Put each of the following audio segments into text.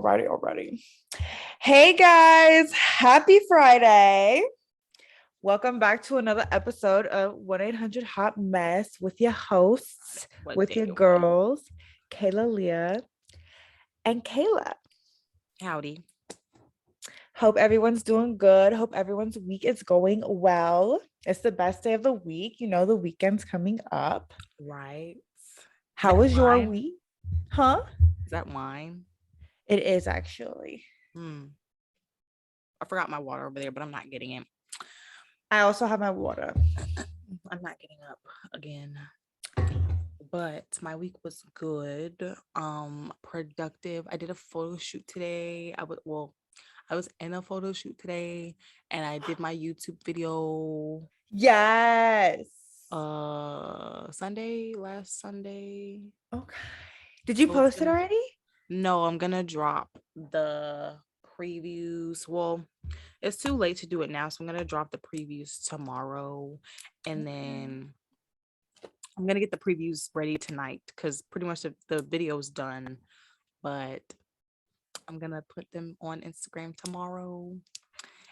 Alrighty. Hey guys, happy Friday. Welcome back to another episode of 1-800 Hot Mess with your hosts, with your girls, Kaylalea and Kaylah. Howdy. Hope everyone's doing good. Hope everyone's week is going well. It's the best day of the week. You know, the weekend's coming up. Right. How was your week? Huh? Is that wine? It is actually. I forgot my water over there, but I'm not getting it. I also have my water. I'm not getting up again. But my week was good. Productive. I did a photo shoot today. I was in a photo shoot today and I did my YouTube video. Yes. Last Sunday. Okay. Did you post it already? No, I'm gonna drop the previews. Well, it's too late to do it now, so I'm gonna drop the previews tomorrow, and then I'm gonna get the previews ready tonight because pretty much the video is done, but I'm gonna put them on Instagram tomorrow.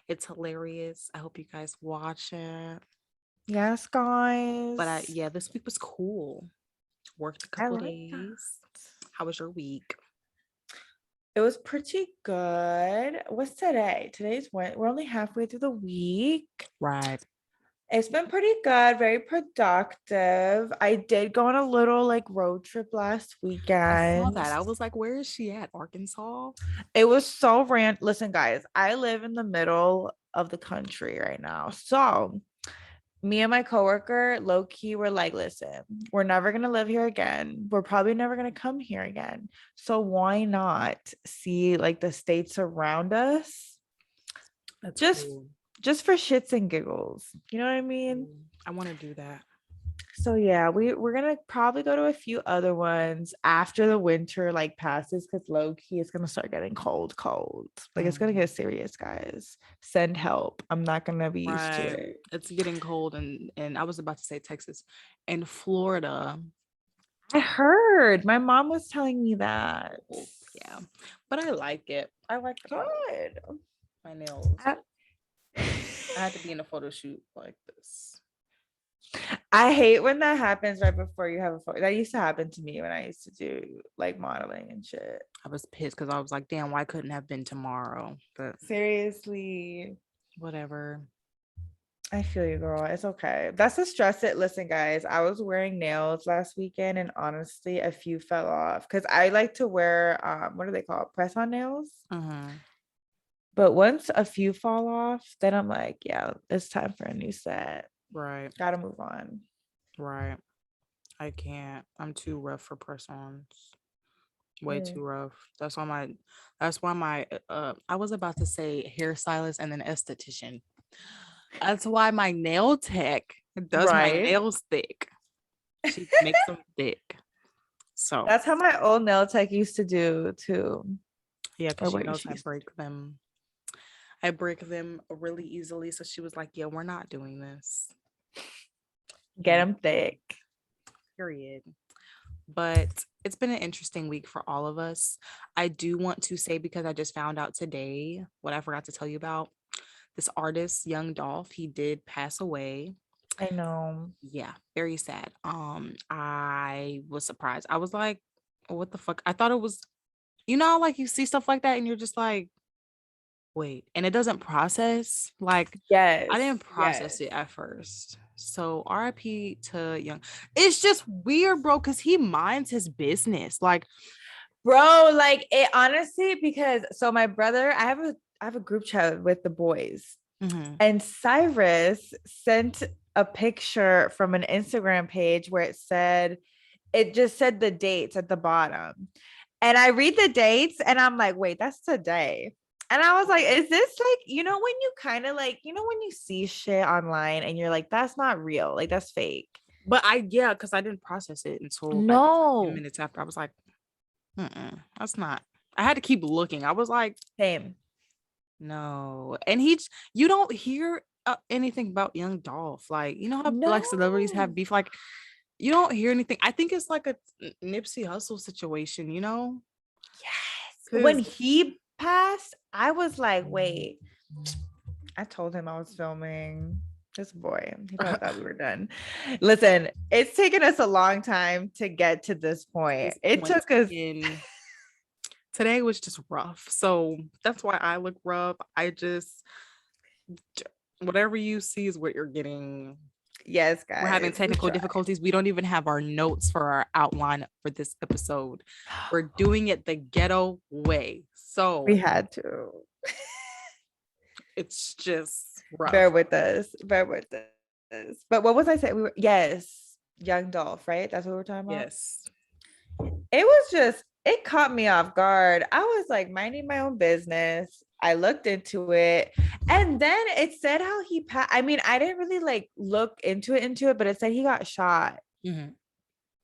It's hilarious. I hope you guys watch it. Yes, guys. But this week was cool. Worked a couple days. How was your week? It was pretty good. What's today? We're only halfway through the week. Right. It's been pretty good, very productive. I did go on a little road trip last weekend. I saw that. I was like, where is she at? Arkansas? It was so random. Listen, guys, I live in the middle of the country right now. So me and my coworker, low key, were like, listen, we're never going to live here again. We're probably never going to come here again. So why not see the states around us? That's cool. Just for shits and giggles. You know what I mean? I want to do that. So yeah, we're going to probably go to a few other ones after the winter passes, because low key it's going to start getting cold. It's going to get serious, guys. Send help. I'm not going to be used to it. It's getting cold and I was about to say Texas and Florida. I heard. My mom was telling me that. Yeah. But I like it. I like good. My nails. I had to be in a photo shoot like this. I hate when that happens right before you have a photo. That used to happen to me when I used to do modeling and shit. I was pissed because I was like, damn, why couldn't have been tomorrow? But seriously, whatever. I feel you, girl. It's okay. That's the stress. Listen, guys, I was wearing nails last weekend and honestly a few fell off because I like to wear what are they called? Press-on nails. But once a few fall off, then I'm like, yeah, it's time for a new set. Right. Gotta move on. Right. I can't. I'm too rough for press-ons. Way too rough. That's why my I was about to say hairstylist and then esthetician. That's why my nail tech does my nails thick. She makes them thick. So that's how my old nail tech used to do too. Yeah, because she knows I break them. I break them really easily. So she was like, yeah, we're not doing this. Get them thick. Period. But it's been an interesting week for all of us. I do want to say, because I just found out today what I forgot to tell you about. This artist, Young Dolph, he did pass away. I know. Yeah, very sad. I was surprised. I was like, what the fuck? I thought it was, you see stuff like that and you're just like, wait, and it doesn't process. Yes, I didn't process it at first. So RIP to Young. It's just weird, bro, because he minds his business. Bro, it honestly, because so my brother, I have a group chat with the boys, and Cyrus sent a picture from an Instagram page where it just said the dates at the bottom, and I read the dates and I'm like, wait, that's today. And I was like, is this when you kind of when you see shit online and you're like, that's not real, that's fake. But because I didn't process it until a few minutes after. I was like, that's not. I had to keep looking. I was like, same. No. And you don't hear anything about Young Dolph. How celebrities have beef. You don't hear anything. I think it's like a Nipsey Hussle situation, Yes. when he passed, I was like, wait, I told him I was filming. This boy, he probably thought we were done. Listen, it's taken us a long time to get to this point. It took us. Today was just rough. So that's why I look rough. I just, whatever you see is what you're getting. Yes, guys. We're having technical difficulties. We don't even have our notes for our outline for this episode. We're doing it the ghetto way. So we had to. It's just rough. Bear with us. But what was I saying? Young Dolph, right? That's what we're talking about. Yes. It caught me off guard. I was like minding my own business. I looked into it, and then it said how he passed. I mean, I didn't really like look into it, but it said he got shot in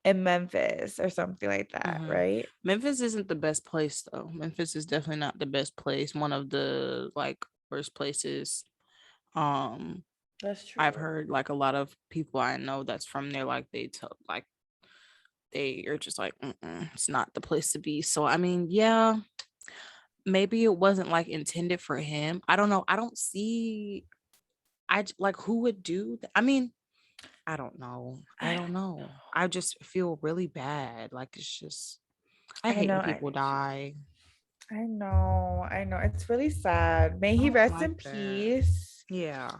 Memphis or something like that, right? Memphis isn't the best place though. Memphis is definitely not the best place. One of the like worst places. That's true. I've heard like a lot of people I know that's from there, like they are just like, it's not the place to be. So I mean, yeah, maybe it wasn't like intended for him. I don't know. I don't see. Who would do that? I mean, I don't know. I just feel really bad. Like it's just, I hate when people die. I know. It's really sad. May he rest in peace. Yeah.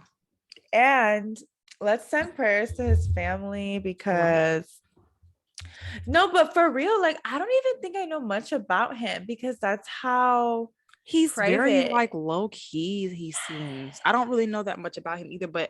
And let's send prayers to his family because no, but for real, like I don't even think I know much about him because that's how he's private. Very like low key he seems. I don't really know that much about him either, but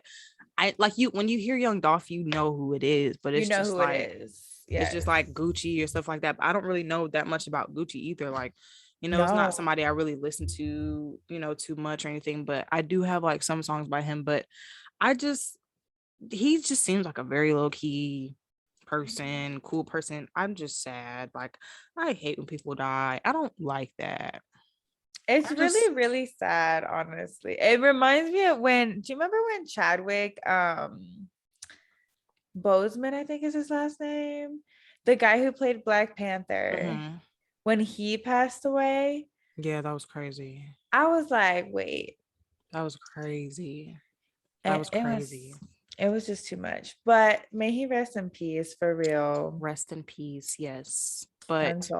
I like when you hear Young Dolph, you know who it is, but it's just like it is. Yes. It's just like Gucci or stuff like that. But I don't really know that much about Gucci either. Like, it's not somebody I really listen to, too much or anything, but I do have like some songs by him, but he just seems like a very low key person, cool person. I'm just sad. Like, I hate when people die. I don't like that. It's really, really sad, honestly. It reminds me of do you remember when Chadwick Boseman, I think is his last name, the guy who played Black Panther, when he passed away? Yeah, that was crazy. I was like, wait. That was crazy. It was just too much. But may he rest in peace, for real. Rest in peace, yes. But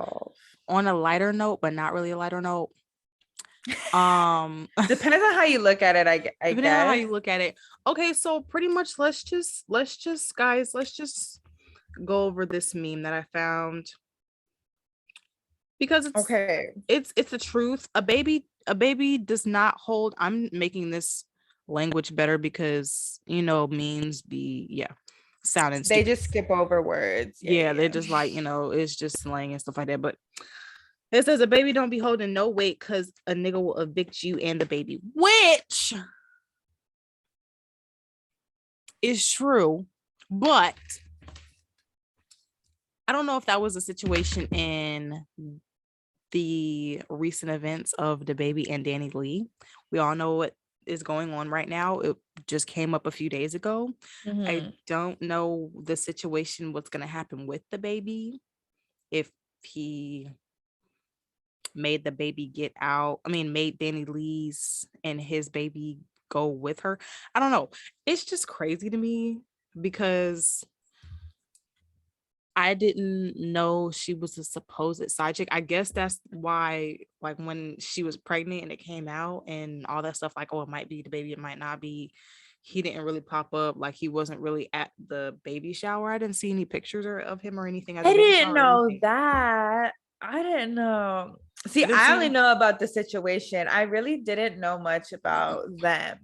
on a lighter note, but not really a lighter note. Depends on how you look at it, I guess. Depending on how you look at it. Okay, so pretty much let's just go over this meme that I found. Because it's the truth. A baby does not hold. I'm making this language better because memes sounding they just skip over words. Yeah, they're just like it's just slang and stuff like that. But it says a baby don't be holding no weight because a nigga will evict you and the baby, which is true, but I don't know if that was a situation in the recent events of DaBaby and Dani Leigh. We all know what is going on right now. It just came up a few days ago. I don't know the situation, what's going to happen with the baby, if he made the baby made Dani Leigh's and his baby go with her. I don't know. It's just crazy to me because I didn't know she was a supposed side chick. I guess that's why, like, when she was pregnant and it came out and all that stuff, like, oh, it might be the baby, it might not be. He didn't really pop up. Like, he wasn't really at the baby shower. I didn't see any pictures of him or anything. I didn't know that. I didn't know. See, I only know about the situation. I really didn't know much about them.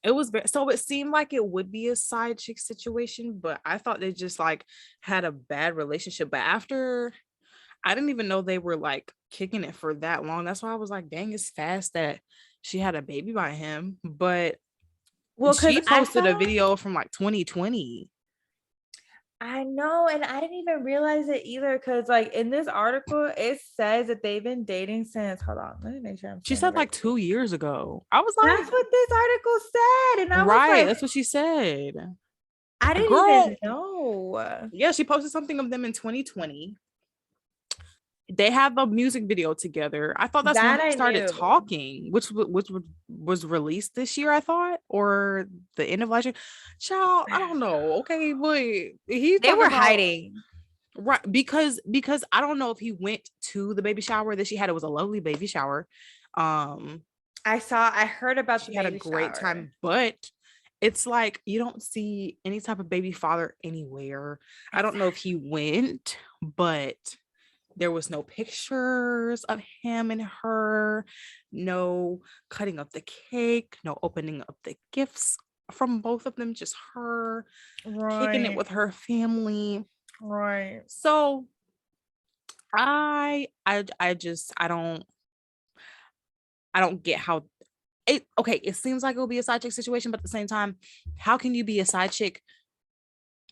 It seemed like it would be a side chick situation, but I thought they just like had a bad relationship. But after, I didn't even know they were like kicking it for that long. That's why I was like, dang, it's fast that she had a baby by him. But she posted a video from like 2020. I know, and I didn't even realize it either, because like in this article it says that they've been dating since, hold on, let me make sure she said like 2 years ago. I was like, that's what this article said, and I was like, that's what she said. I didn't even know. Yeah, she posted something of them in 2020. they have a music video together. I thought that's That when they I started knew. talking, which was released this year, I thought, or the end of last year. Child, I don't know. Okay, but he They talking were about hiding. right because I don't know if he went to the baby shower that she had. It was a lovely baby shower. I heard about the She had a baby great shower. time, but it's like you don't see any type of baby father anywhere. I don't know if he went, but there was no pictures of him and her, no cutting up the cake, no opening up the gifts from both of them, just her kicking it with her family. Right. So I just I don't get how it seems like it'll be a side chick situation, but at the same time, how can you be a side chick?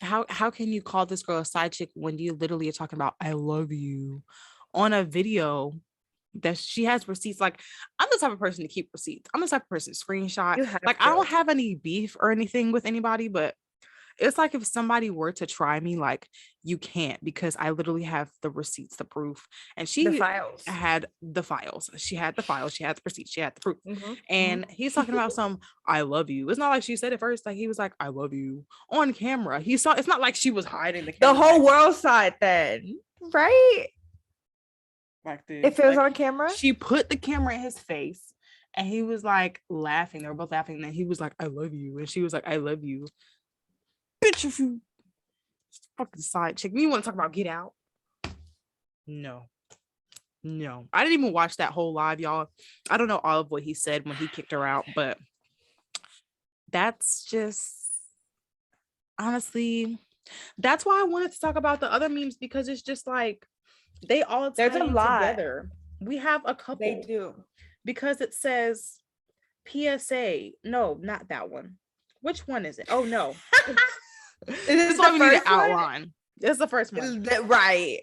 How can you call this girl a side chick when you literally are talking about I love you on a video that she has receipts? Like, I'm the type of person to keep receipts. I'm the type of person to screenshot. You have Like, I don't have any beef or anything with anybody, but it's like if somebody were to try me, like, you can't, because I literally have the receipts, the proof. And the she files. had the files. She had the files. She had the receipts. She had the proof. Mm-hmm. And he's talking about some I love you. It's not like she said it first. Like, he was like, I love you on camera. He saw, it's not like she was hiding the camera. The whole world saw it then, right? Like this. If it was on camera? She put the camera in his face and he was like laughing. They were both laughing. And then he was like, I love you. And she was like, I love you. Bitch, if you fucking side chick, you want to talk about Get Out? No, I didn't even watch that whole live, y'all. I don't know all of what he said when he kicked her out, but that's just honestly, that's why I wanted to talk about the other memes, because it's just like they all tie There's a in lot together. We have a couple. They do, because it says PSA. No, not that one. Which one is it? Oh no. This is why we need an outline. This is the first one. Right.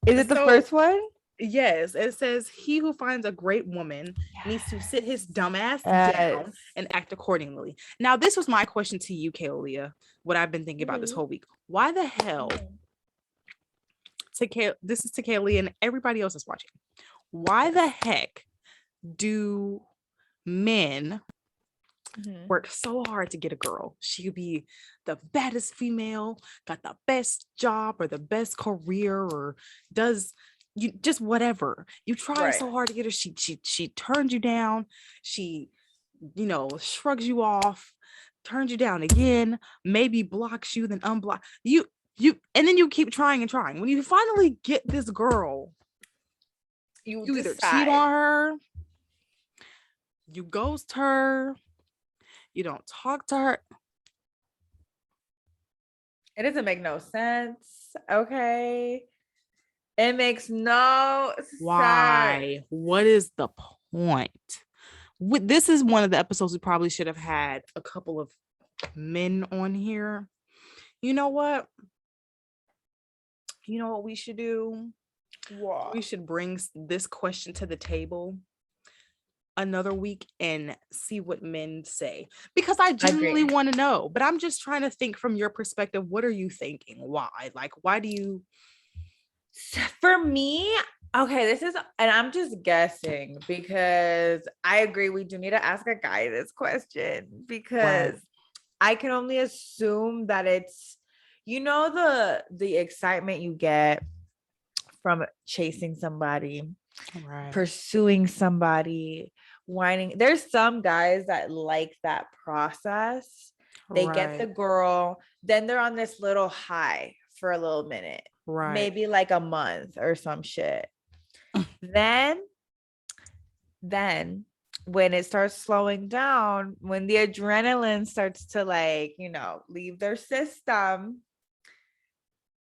Is it the first one? Yes. It says he who finds a great woman needs to sit his dumb ass down and act accordingly. Now, this was my question to you, Kaylalea, what I've been thinking about this whole week. Why the hell, this is to Kaylalea and everybody else is watching. Why the heck do men work so hard to get a girl? She could be the baddest female, got the best job or the best career, or does you just whatever. You try so hard to get her. She turns you down. She, shrugs you off, turns you down again, maybe blocks you, then unblock you, and then you keep trying and trying. When you finally get this girl, you either cheat on her, you ghost her, you don't talk to her. It doesn't make no sense. Okay. It makes no sense. Why? What is the point? This is one of the episodes we probably should have had a couple of men on here. You know what? You know what we should do? What? We should bring this question to the table another week and see what men say, because I genuinely want to know. But I'm just trying to think from your perspective. What are you thinking? Why? Like, why do you? For me, okay, this is, and I'm just guessing because I agree we do need to ask a guy this question, because I can only assume that it's, the excitement you get from chasing somebody, pursuing somebody, whining. There's some guys that like that process. They get the girl, then they're on this little high for a little minute, maybe like a month or some shit. Then when it starts slowing down, when the adrenaline starts to leave their system,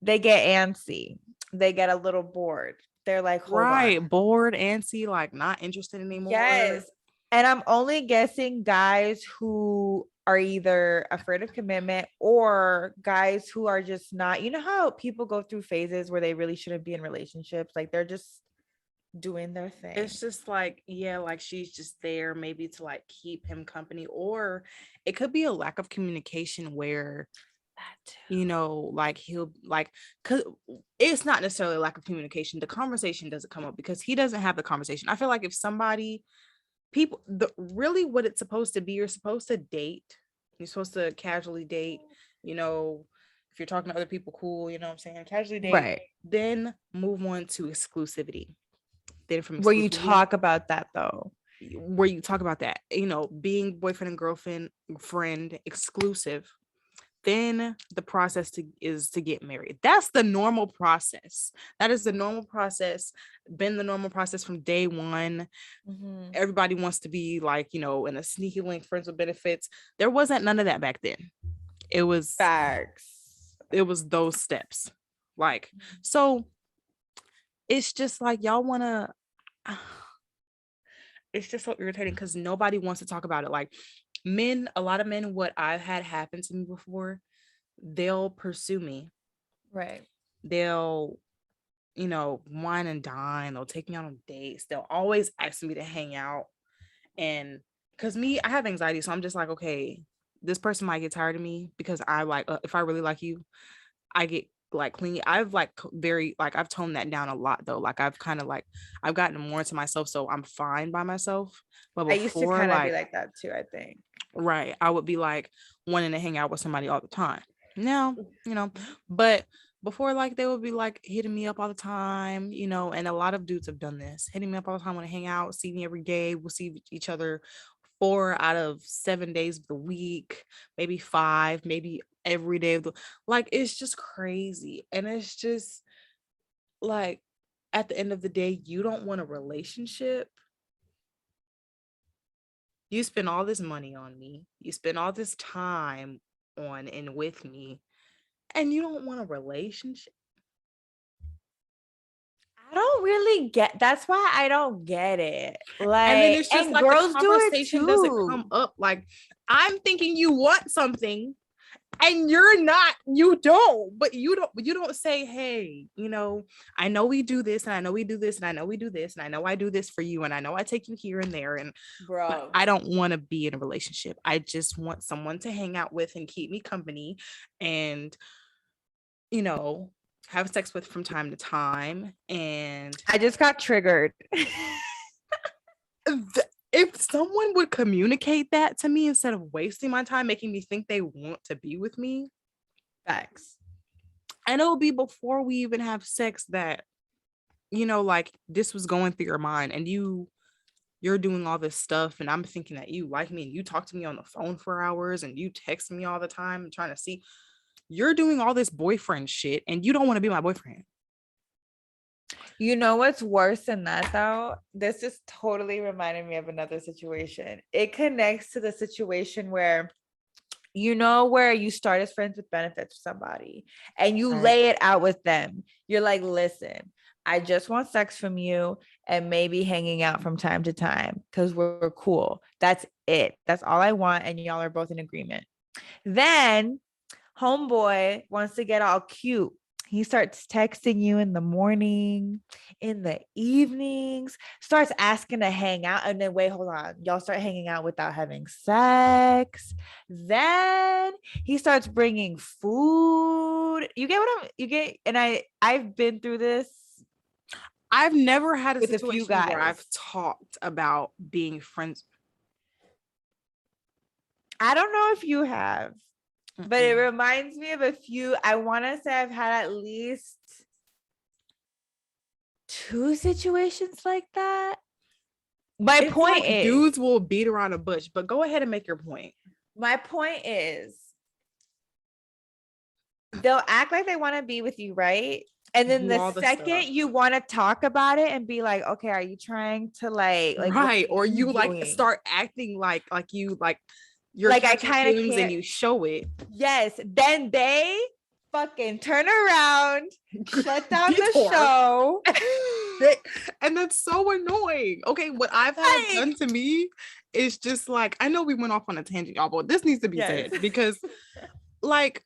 they get antsy. They get a little bored. They're like, hold on. Bored, antsy, like not interested anymore. Yes. And I'm only guessing guys who are either afraid of commitment, or guys who are just not, how people go through phases where they really shouldn't be in relationships. Like, they're just doing their thing. It's just like, like she's just there maybe to like keep him company, or it could be a lack of communication where You know, like he'll like, cause it's not necessarily lack of communication. The conversation doesn't come up because he doesn't have the conversation. I feel like if somebody, people, really what it's supposed to be, you're supposed to date. You're supposed to casually date, you know, if you're talking to other people, cool, you know what I'm saying? Casually date, Right. then move on to exclusivity. Then from Where you exclusivity, talk about that though. where you talk about that, you know, being boyfriend and girlfriend, friend, exclusive. Then the process is to get married. That's the normal process. That is the normal process. Been the normal process from day one. Mm-hmm. Everybody wants to be like, you know, in a sneaky link, friends with benefits. There wasn't none of that back then. It was Facts. It was those steps. Like, so it's just like y'all want to. It's just so irritating because nobody wants to talk about it. Like a lot of men, what I've had happen to me before, they'll pursue me. Right. They'll, you know, wine and dine. They'll take me out on dates. They'll always ask me to hang out. And because I have anxiety. So I'm just like, okay, this person might get tired of me because I like, if I really like you, I get like clingy. I've like I've toned that down a lot though. Like I've kind of like, I've gotten more into myself. So I'm fine by myself. But I used to before, kind of be like, like that too, I think. right, I would be like wanting to hang out with somebody all the time. Now, you know, but before, like, they would be like hitting me up all the time, you know, and a lot of dudes have done this, hitting me up all the time, want to hang out, see me every day. We'll see each other 4 out of 7 days of the week, maybe 5, maybe every day of the, like, it's just crazy. And it's just like, at the end of the day, you don't want a relationship. You spend all this money on me. You spend all this time on and with me, and you don't want a relationship. I don't really get, that's why I don't get it. Like, And then it's just and like the girls do it conversation doesn't come too. up. Like, I'm thinking you want something and you're not, but you don't say, hey, you know, I know we do this and I know we do this and I know we do this and I know I do this for you and I know I take you here and there, and but Bro. I don't want to be in a relationship. I just want someone to hang out with and keep me company and, you know, have sex with from time to time. And I just got triggered. if someone would communicate that to me instead of wasting my time making me think they want to be with me. Facts. And it'll be before we even have sex that, you know, like, this was going through your mind and you're doing all this stuff and I'm thinking that you like me and you talk to me on the phone for hours and you text me all the time and trying to see, you're doing all this boyfriend shit and you don't want to be my boyfriend. You know what's worse than that though? This just totally reminded me of another situation. It connects to the situation where, you know, where you start as friends with benefits with somebody and you lay it out with them. You're like, listen, I just want sex from you and maybe hanging out from time to time because we're cool. That's it. That's all I want. And y'all are both in agreement. Then homeboy wants to get all cute. He starts texting you in the morning, in the evenings, starts asking to hang out. And then, wait, hold on. Y'all start hanging out without having sex. Then he starts bringing food. You get, and I've been through this. I've never had a with a few situation where guys. I've talked about being friends. I don't know if you have, but it reminds me of a few. I want to say I've had at least 2 situations like that. My point is, dudes will beat around a bush, but go ahead and make your point. My point is, they'll act like they want to be with you, right? And then the second you want to talk about it and be like, okay, are you trying to like right? Or you like start acting like you like you're like I kind of and you show it. Yes. Then they fucking turn around, shut down the show. And that's so annoying. Okay, what I've had done to me is just like, I know we went off on a tangent, y'all, but this needs to be said because like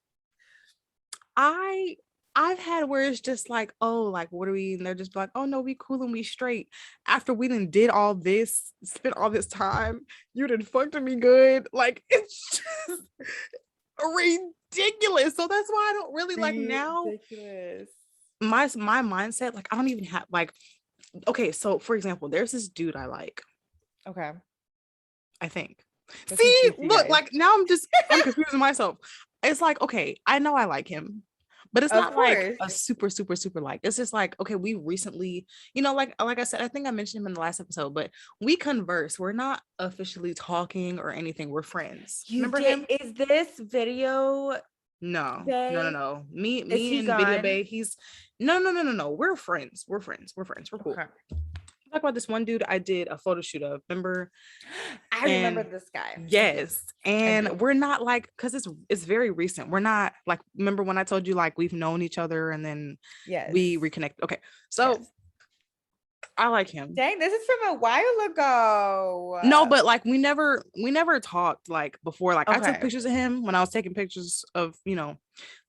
I've had where it's just like, oh, like, what are we? And they're just like, oh no, we cool and we straight. After we done did all this, spent all this time, you done fucked me good. Like, it's just, ridiculous. So that's why I don't really like now. Ridiculous. My mindset, like I don't even have like, okay, so for example, there's this dude I like. Okay. I think. That's See, juicy, look, guys. like now I'm confusing myself. It's like, okay, I know I like him, but it's Of not like course. a super, super, super like. It's just like, okay, we recently, you know, like I said, I think I mentioned him in the last episode, but we converse. We're not officially talking or anything. We're friends. You Remember did. him? Is this video No, Bay? no. Is Me he and Video gone? Bay, he's no. We're friends. We're cool. Okay. Talk about this one dude I did a photo shoot of, remember? I remember And this guy. yes, I do. and we're not like, because it's very recent. We're not like, remember when I told you like we've known each other and then Yes. we reconnect. Okay, so Yes. I like him. Dang, this is from a while ago. No, but like we never talked like before. Like I took Okay. pictures of him when I was taking pictures of, you know,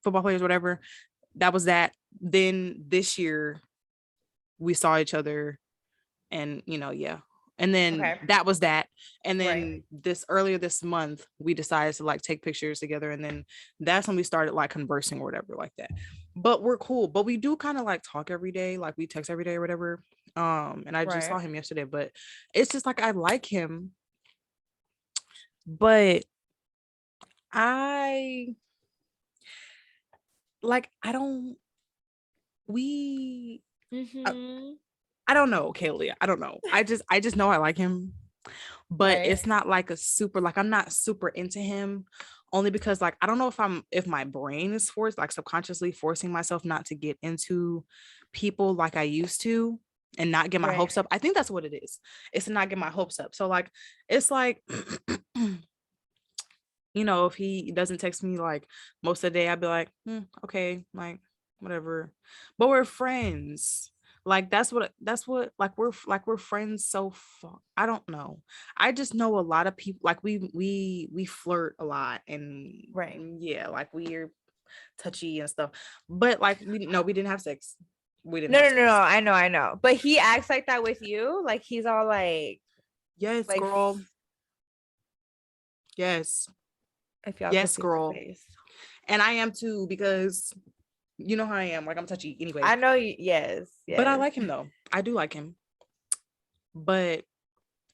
football players, whatever. That was that. Then this year we saw each other, and you know, yeah. And then Okay. that was that. And then Right. earlier this month, we decided to like take pictures together. And then that's when we started like conversing or whatever like that. But we're cool. But we do kind of like talk every day, like we text every day or whatever. And I just saw Right. him yesterday, but it's just like I like him, but I like I don't we Mm-hmm. I don't know, Kaylalea. I don't know. I just know I like him, but Right. it's not like a super, like I'm not super into him, only because like I don't know if my brain is forced, like subconsciously forcing myself not to get into people like I used to and not get my Right. hopes up. I think that's what it is. It's to not get my hopes up. So like it's like you know, if he doesn't text me like most of the day, I'd be like, okay, like whatever. But we're friends. Like that's what like we're friends so far. I don't know. I just know a lot of people, like we flirt a lot, and Right. yeah, like we're touchy and stuff. But like we didn't have sex. We didn't No, have no, no, no. sex. I know. But he acts like that with you. Like he's all like, Yes, like girl. Yes. if y'all could Yes, see my girl. face. And I am too, because you know how I am. Like I'm touchy anyway. I know you. Yes. But I Yes. like him though. I do like him. But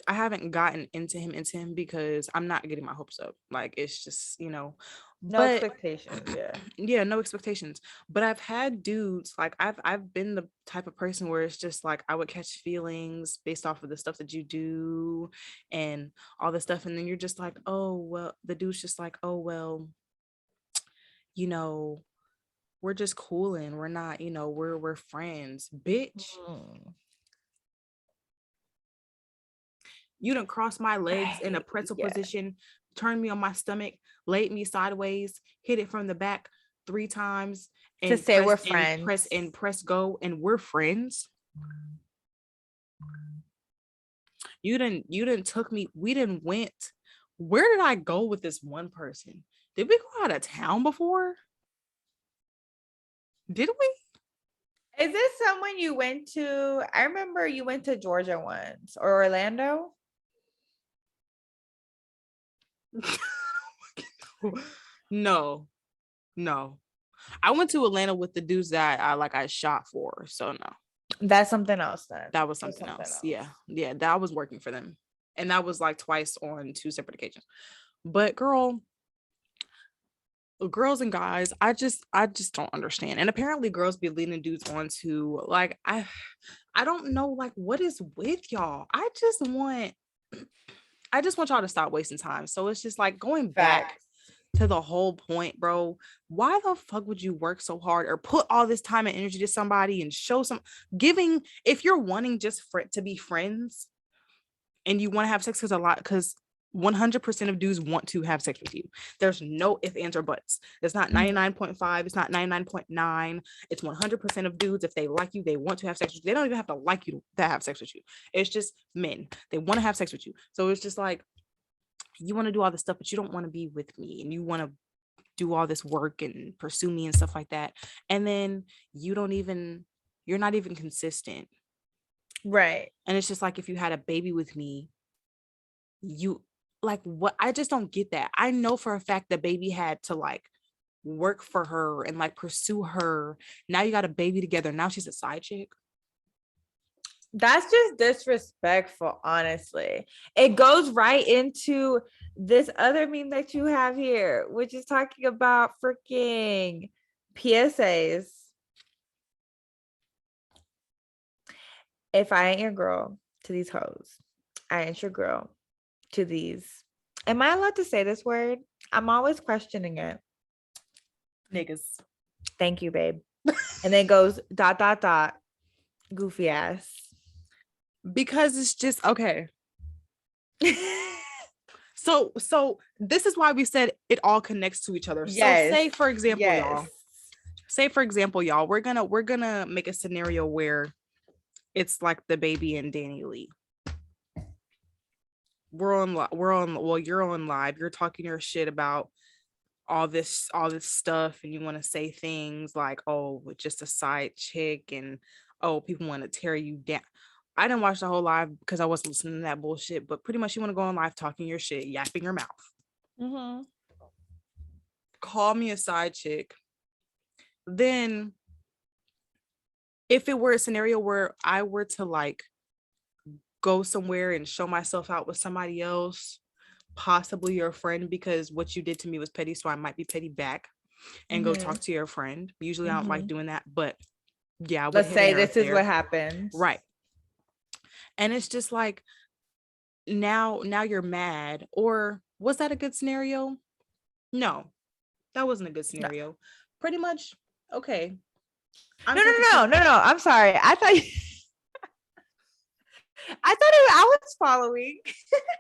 I haven't gotten into him because I'm not getting my hopes up. Like it's just, you know, No but expectations. Yeah. yeah, no expectations. But I've had dudes, like I've been the type of person where it's just like I would catch feelings based off of the stuff that you do and all this stuff. And then you're just like, oh well, the dude's just like, oh well, you know, we're just cooling. We're not, you know, we're friends. Bitch. Mm. You done cross my legs in a pretzel Yeah. position, turned me on my stomach, laid me sideways, hit it from the back 3 times, To and say we're press go, and we're friends. You didn't took me. We didn't went. Where did I go with this one person? Did we go out of town before? Did we? Is this someone you went to? I remember you went to Georgia once or Orlando. No. I went to Atlanta with the dudes that I shot for. So no. That's something else then. That was something else. Yeah. That was working for them. And that was like twice on 2 separate occasions. But girls and guys, I just don't understand. And apparently girls be leading dudes on to like I don't know like what is with y'all. I just want y'all to stop wasting time. So it's just like going back to the whole point, bro. Why the fuck would you work so hard or put all this time and energy to somebody and show some giving, if you're wanting just to be friends and you want to have sex, because 100% of dudes want to have sex with you. There's no ifs, ands, or buts. It's not 99.5. It's not 99.9. It's 100% of dudes. If they like you, they want to have sex with you. They don't even have to like you to have sex with you. It's just men. They want to have sex with you. So it's just like, you want to do all this stuff, but you don't want to be with me, and you want to do all this work and pursue me and stuff like that. And then you're not even consistent. Right. And it's just like, if you had a baby with me, like what? I just don't get that. I know for a fact that baby had to like work for her and like pursue her. Now you got a baby together. Now she's a side chick. That's just disrespectful, honestly. It goes right into this other meme that you have here, which is talking about freaking PSAs. If I ain't your girl to these hoes, I ain't your girl to these. Am I allowed to say this word? I'm always questioning it. Niggas. Thank you, babe. And then goes ... goofy ass. Because it's just okay. So this is why we said it all connects to each other. Yes. So say for example, y'all, we're gonna make a scenario where it's like DaBaby and Dani Leigh. You're on live, you're talking your shit about all this stuff, and you want to say things like, oh, just a side chick, and oh, people want to tear you down. I didn't watch the whole live because I wasn't listening to that bullshit, but pretty much you want to go on live talking your shit, yapping your mouth. Call me a side chick. Then if it were a scenario where I were to like go somewhere and show myself out with somebody else, possibly your friend, because what you did to me was petty, so I might be petty back and go talk to your friend. Usually I don't like doing that, but yeah, let's say this is what happened, right? And it's just like, now you're mad. Or was that a good scenario? No, that wasn't a good scenario. No. Pretty much, okay. No. I'm sorry. I thought I was following.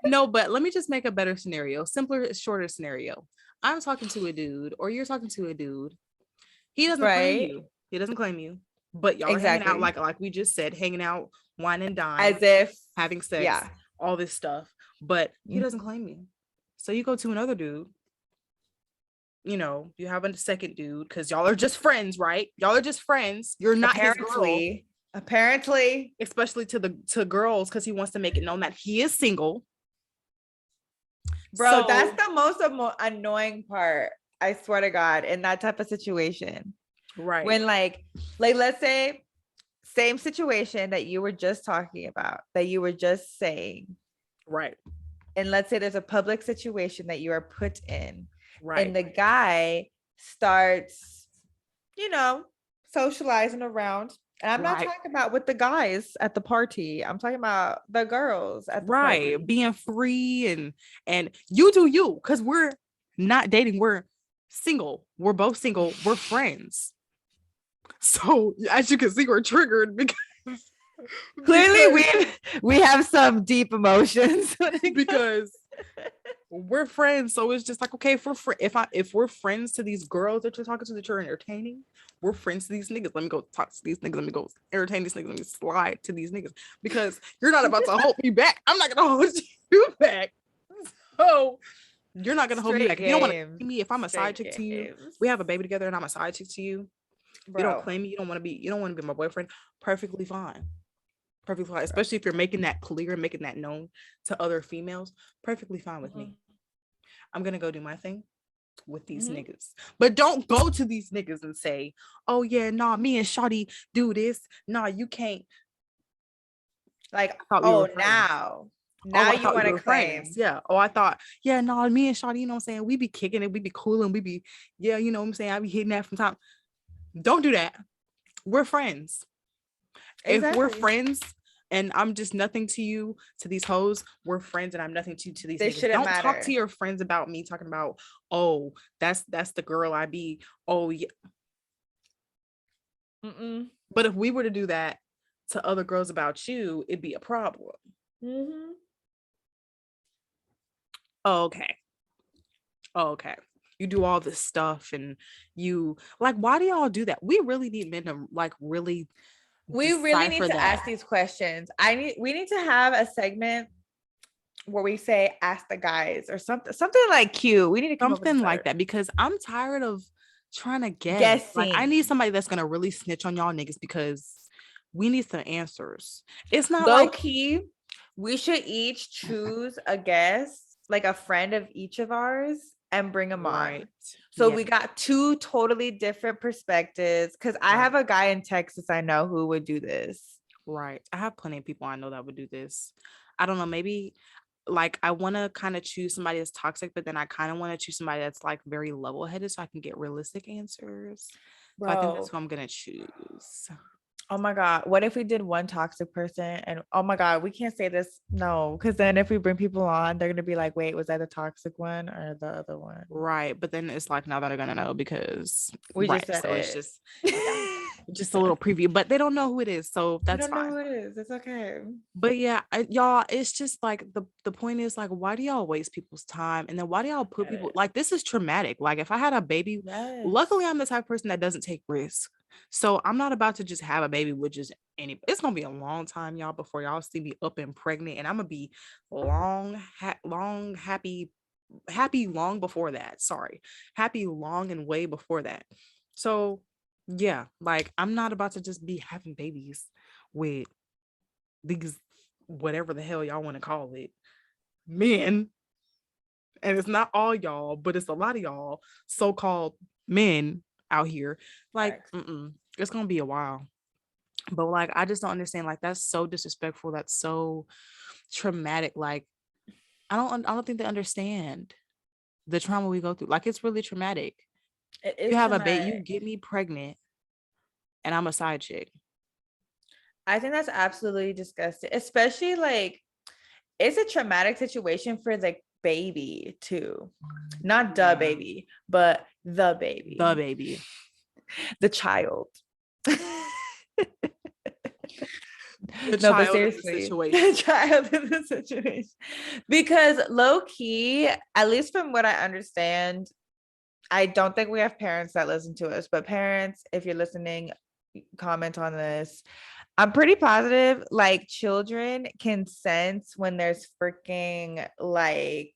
No, but let me just make a better scenario, simpler, shorter scenario. I'm talking to a dude, or you're talking to a dude. He doesn't claim you. He doesn't claim you. But y'all are hanging out like we just said, hanging out, wine and dine, as if having sex, all this stuff. But he doesn't claim you. So you go to another dude. You know, you have a second dude because y'all are just friends, right? Y'all are just friends. You're not his girl. Apparently, especially to girls, because he wants to make it known that he is single. Bro, that's the most annoying part. I swear to God, in that type of situation, right? When like let's say same situation that you were just talking about, that you were just saying, right? And let's say there's a public situation that you are put in, right? And the guy starts, socializing around. And I'm not talking about with the guys at the party. I'm talking about the girls at the party. Being free and you do you, because we're not dating. We're single. We're both single. We're friends. So as you can see, we're triggered because clearly we have some deep emotions because we're friends. So it's just like, okay, if we're friends to these girls that you're talking to, that you're entertaining, we're friends to these niggas. Let me go talk to these niggas. Let me go entertain these niggas. Let me slide to these niggas, because you're not about to hold me back. I'm not gonna hold you back. So you're not gonna hold me back. If you don't want to claim me, if I'm a side chick to you, we have a baby together and I'm a side chick to you. Bro. You don't claim me. You don't want to be my boyfriend. Perfectly fine. Perfectly fine. Especially if you're making that clear and making that known to other females. Perfectly fine with me. I'm gonna go do my thing with these niggas. But don't go to these niggas and say, oh yeah, nah, me and Shawty do this. Nah, you can't. Like, now you want to claim. Yeah. Oh, I thought, yeah, no, me and Shawty, you know what I'm saying? We be kicking it, we be cool, and we be, yeah, you know what I'm saying? I be hitting that from time. Don't do that. We're friends. Exactly. If we're friends and I'm just nothing to you, to these hoes, we're friends and I'm nothing to you, to these niggas. Don't talk to your friends about me talking about, oh, that's the girl I be. Oh, yeah. But if we were to do that to other girls about you, it'd be a problem. Okay. You do all this stuff and you like, why do y'all do that? We really need men to like really. We really need to ask these questions. We need to have a segment where we say, ask the guys or something like cute. We need to come something like that, because I'm tired of trying to guess. Like, I need somebody that's going to really snitch on y'all niggas, because we need some answers. It's not low key. We should each choose a guest like a friend of each of ours and bring them Right. on. So Yeah. we got two totally different perspectives. Cause I have a guy in Texas I know who would do this. Right. I have plenty of people I know that would do this. I don't know, maybe like I want to kind of choose somebody that's toxic, but then I kind of want to choose somebody that's like very level-headed so I can get realistic answers. So I think that's Bro. who I'm gonna choose. Oh my God. What if we did one toxic person? And oh my God, we can't say this. No, because then if we bring people on, they're gonna be like, wait, was that the toxic one or the other one? Right. But then it's like now that they're gonna know because We right. just said So it's it. just just a little preview, but they don't know who it is. So We that's don't know fine. who it is. It's okay. But yeah, y'all, it's just like the point is like, why do y'all waste people's time? And then why do y'all put people like this is traumatic? Like if I had a baby, Yes. luckily I'm the type of person that doesn't take risks. So I'm not about to just have a baby with just any. It's gonna be a long time, y'all, before y'all see me up and pregnant, and I'm gonna be long, happy long before that. Sorry, happy long and way before that. So yeah, like I'm not about to just be having babies with these whatever the hell y'all want to call it men, and it's not all y'all but it's a lot of y'all so-called men out here like it's gonna be a while. But like I just don't understand, like that's so disrespectful, that's so traumatic. Like I don't think they understand the trauma we go through. Like it's really traumatic. It is You have a baby, you traumatic. get me pregnant and I'm a side chick. I think that's absolutely disgusting, especially like it's a traumatic situation for the baby too. Not the baby, but the baby. The child. The No, but child in the seriously, situation. the child in the situation. Because low key, at least from what I understand, I don't think we have parents that listen to us, but parents, if you're listening, comment on this. I'm pretty positive like children can sense when there's freaking like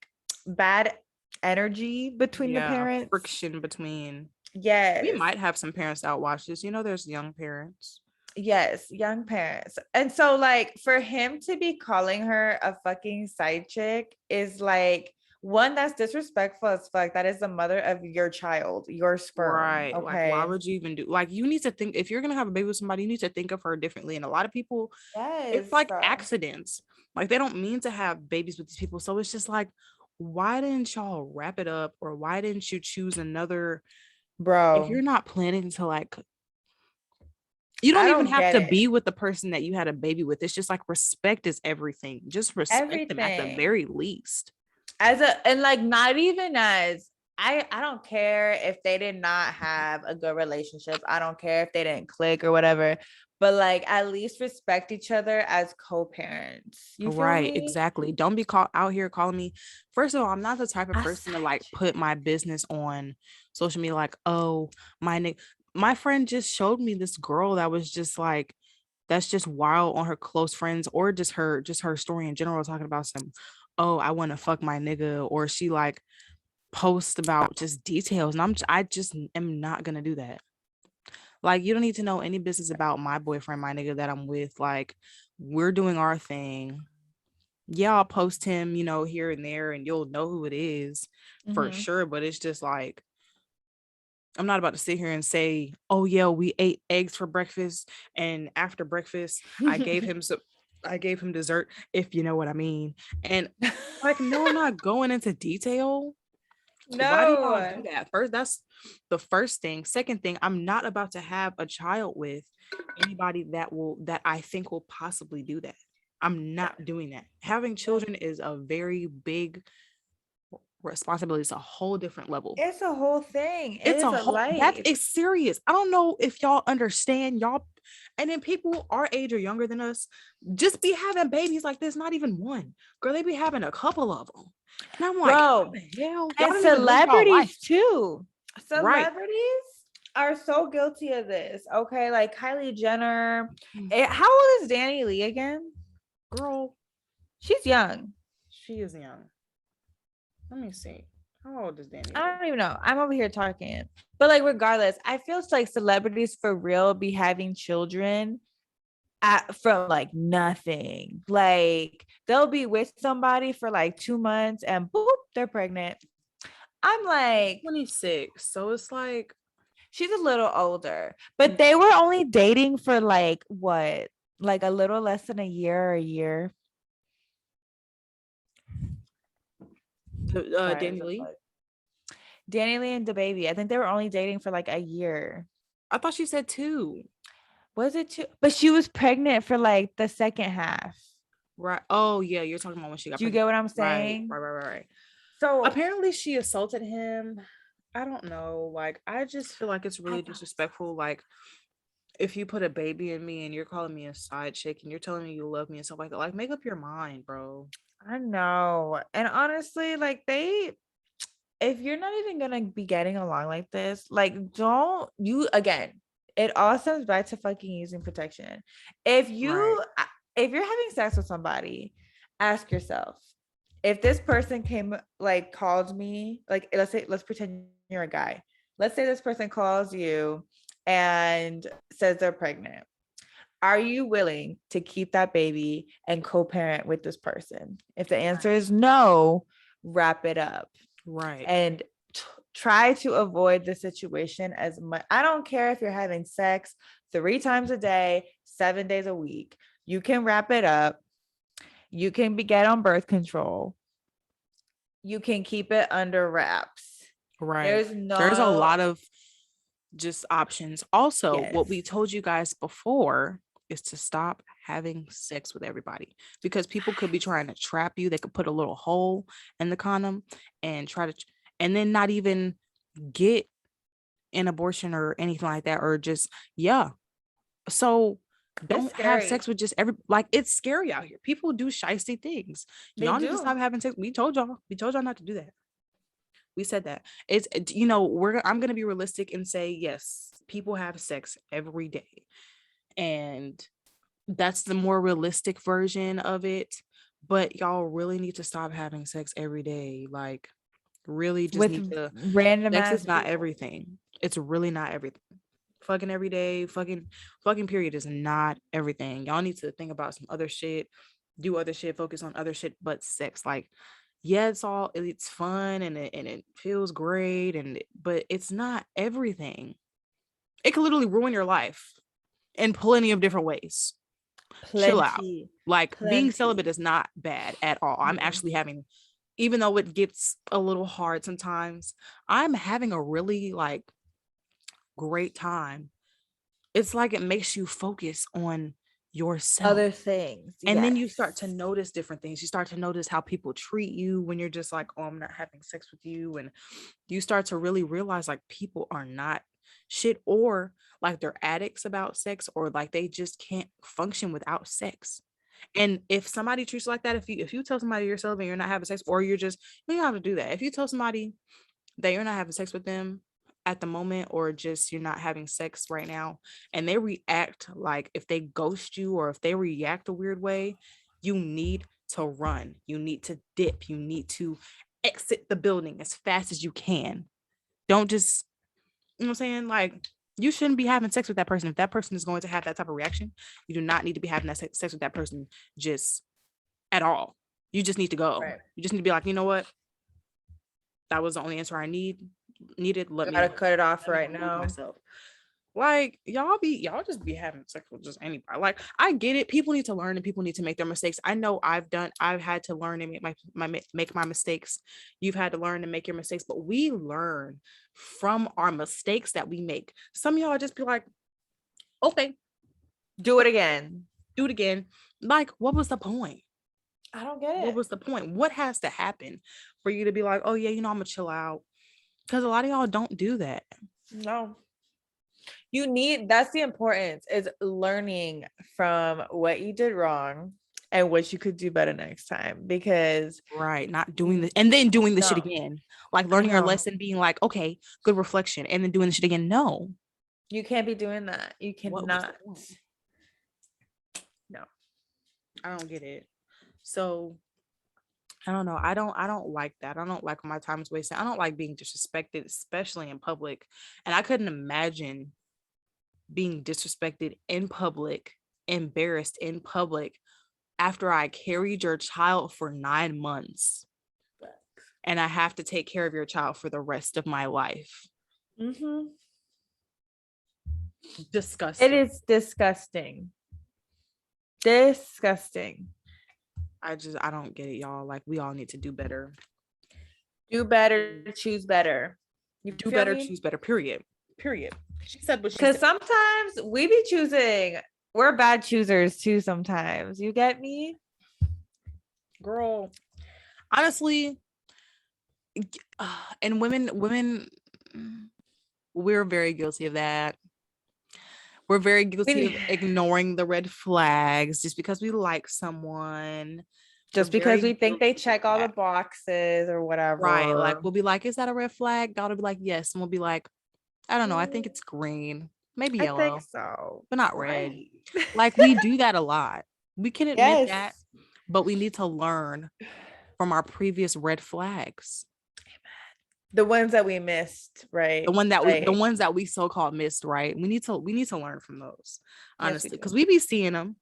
bad energy between the parents. Friction between. Yes. We might have some parents that watch this. You know, there's young parents. Yes, young parents. And so like for him to be calling her a fucking side chick is like one that's disrespectful as fuck. That is the mother of your child, your sperm. Right. Okay. Like, why would you even do like you need to think if you're gonna have a baby with somebody, you need to think of her differently. And a lot of people, it's like accidents. Like they don't mean to have babies with these people. So it's just like, why didn't y'all wrap it up? Or why didn't you choose another bro? If you're not planning to like you don't even have to be with the person that you had a baby with. It's just like respect is everything. Just respect them at the very least. And like not even as I don't care if they did not have a good relationship. I don't care if they didn't click or whatever. But like at least respect each other as co-parents. You feel me? Exactly. Don't be out here calling me. First of all, I'm not the type of person to like put my business on social media. Like, oh, my friend just showed me this girl that was just like, that's just wild on her close friends or just her story in general, talking about some, oh, I want to fuck my nigga, or she like post about just details. And I just am not gonna do that. Like, you don't need to know any business about my boyfriend, my nigga that I'm with. Like, we're doing our thing. Yeah, I'll post him, you know, here and there, and you'll know who it is for sure. But it's just like, I'm not about to sit here and say, oh yeah, we ate eggs for breakfast, and after breakfast, I gave him dessert, if you know what I mean. And like, no, I'm not going into detail. No. Why do y'all do that? First, that's the first thing. Second thing, I'm not about to have a child with anybody that I think will possibly do that. I'm not doing that. Having children is a very big responsibility. It's a whole different level. It's a whole thing. It's a whole life. That is serious. I don't know if y'all understand, y'all. And then people our age or younger than us just be having babies like this. Not even one. Girl, they be having a couple of them. And I'm like, bro, hell? And celebrities too. Celebrities are so guilty of this. Okay, like Kylie Jenner. How old is Dani Leigh again? Girl, she's young. She is young. Let me see. How old is Dani? I don't even know. I'm over here talking. But like regardless, I feel like celebrities for real be having children from like nothing. Like they'll be with somebody for like 2 months and boop, they're pregnant. I'm like 26. So it's like she's a little older, but they were only dating for like what? Like a little less than a year or a year. Dani Leigh. Dani Leigh and DaBaby. I think they were only dating for like a year. I thought she said 2. Was it 2? But she was pregnant for like the second half. Right. Oh yeah, you're talking about when she got Do you pregnant. get what I'm saying? Right. So apparently she assaulted him. I don't know. Like, I just feel like it's really disrespectful. Like, if you put a baby in me and you're calling me a side chick and you're telling me you love me and stuff like that, like, make up your mind, bro. I know. And honestly, like if you're not even gonna be getting along like this, like don't you again, it all stems back to fucking using protection. If you're having sex with somebody, ask yourself, if this person came like called me, like let's pretend you're a guy. Let's say this person calls you and says they're pregnant. Are you willing to keep that baby and co-parent with this person? If the answer is no, wrap it up. Right. And try to avoid the situation as much. I don't care if you're having sex 3 times a day, 7 days a week. You can wrap it up. You can get on birth control. You can keep it under wraps. Right. There's a lot of just options. Also, what we told you guys before is to stop having sex with everybody, because people could be trying to trap you. They could put a little hole in the condom and try to, and then not even get an abortion or anything like that, or just, so don't have sex with just like, it's scary out here. People do shiesty things. Y'all need to stop having sex. We told y'all not to do that. We said that. It's, I'm gonna be realistic and say, yes, people have sex every day, and that's the more realistic version of it. But y'all really need to stop having sex every day. Like, really just need to. Random sex is not everything. It's really not everything. Fucking every day, fucking period is not everything. Y'all need to think about some other shit, do other shit, focus on other shit but sex. Like, yeah, it's fun and it feels great, but it's not everything. It could literally ruin your life in plenty of different ways. Chill out. Like, being celibate is not bad at all. I'm actually having, even though it gets a little hard sometimes, I'm having a really like great time. It's like it makes you focus on yourself, other things, and then you start to notice different things. You start to notice how people treat you when you're just like, oh, I'm not having sex with you, and you start to really realize like people are not shit, or like they're addicts about sex, or like they just can't function without sex. And if somebody treats you like that, if you tell somebody you're celibate and you're not having sex, or you don't have to do that. If you tell somebody that you're not having sex with them at the moment, or just you're not having sex right now, and they react like, if they ghost you or if they react a weird way, you need to run. You need to dip. You need to exit the building as fast as you can. Don't just, you know what I'm saying? Like, you shouldn't be having sex with that person. If that person is going to have that type of reaction, you do not need to be having that sex with that person just at all. You just need to go. Right. You just need to be like, you know what? That was the only answer I needed. Let me gotta cut it off right now. Myself. Like, y'all just be having sex with just anybody. Like, I get it. People need to learn and people need to make their mistakes. I know I've had to learn and make my mistakes. You've had to learn and make your mistakes, but we learn from our mistakes that we make. Some of y'all just be like, okay, do it again. Like, what was the point? I don't get it. What was the point? What has to happen for you to be like, oh yeah, I'm gonna chill out? Because a lot of y'all don't do that. No. That's the importance, is learning from what you did wrong and what you could do better next time. Because not doing this and then doing the shit again. Like, learning your lesson, being like, okay, good reflection, and then doing the shit again. No, you can't be doing that. You cannot. No, I don't get it. So I don't know. I don't like that. I don't like my time is wasted. I don't like being disrespected, especially in public. And I couldn't imagine being disrespected in public embarrassed in public after I carried your child for 9 months and I have to take care of your child for the rest of my life. Mm-hmm. Disgusting. It is disgusting. Disgusting. I don't get it, y'all. Like, we all need to do better. Do better, choose better. You do feel better, me? choose better, period. She said what she Because said. sometimes we be choosing, we're bad choosers too sometimes. You get me? Girl, honestly, and women, we're very guilty of that. We're very guilty of ignoring the red flags just because we like someone. Just because we think they check all the boxes or whatever. Right. Like, we'll be like, is that a red flag? God will be like, yes. And we'll be like, I don't know. I think it's green, maybe yellow. I think so, but not red. Like, we do that a lot. We can admit that, but we need to learn from our previous red flags. The ones that we missed, right? The ones that we so-called missed, right? We need to learn from those, honestly, because we be seeing them.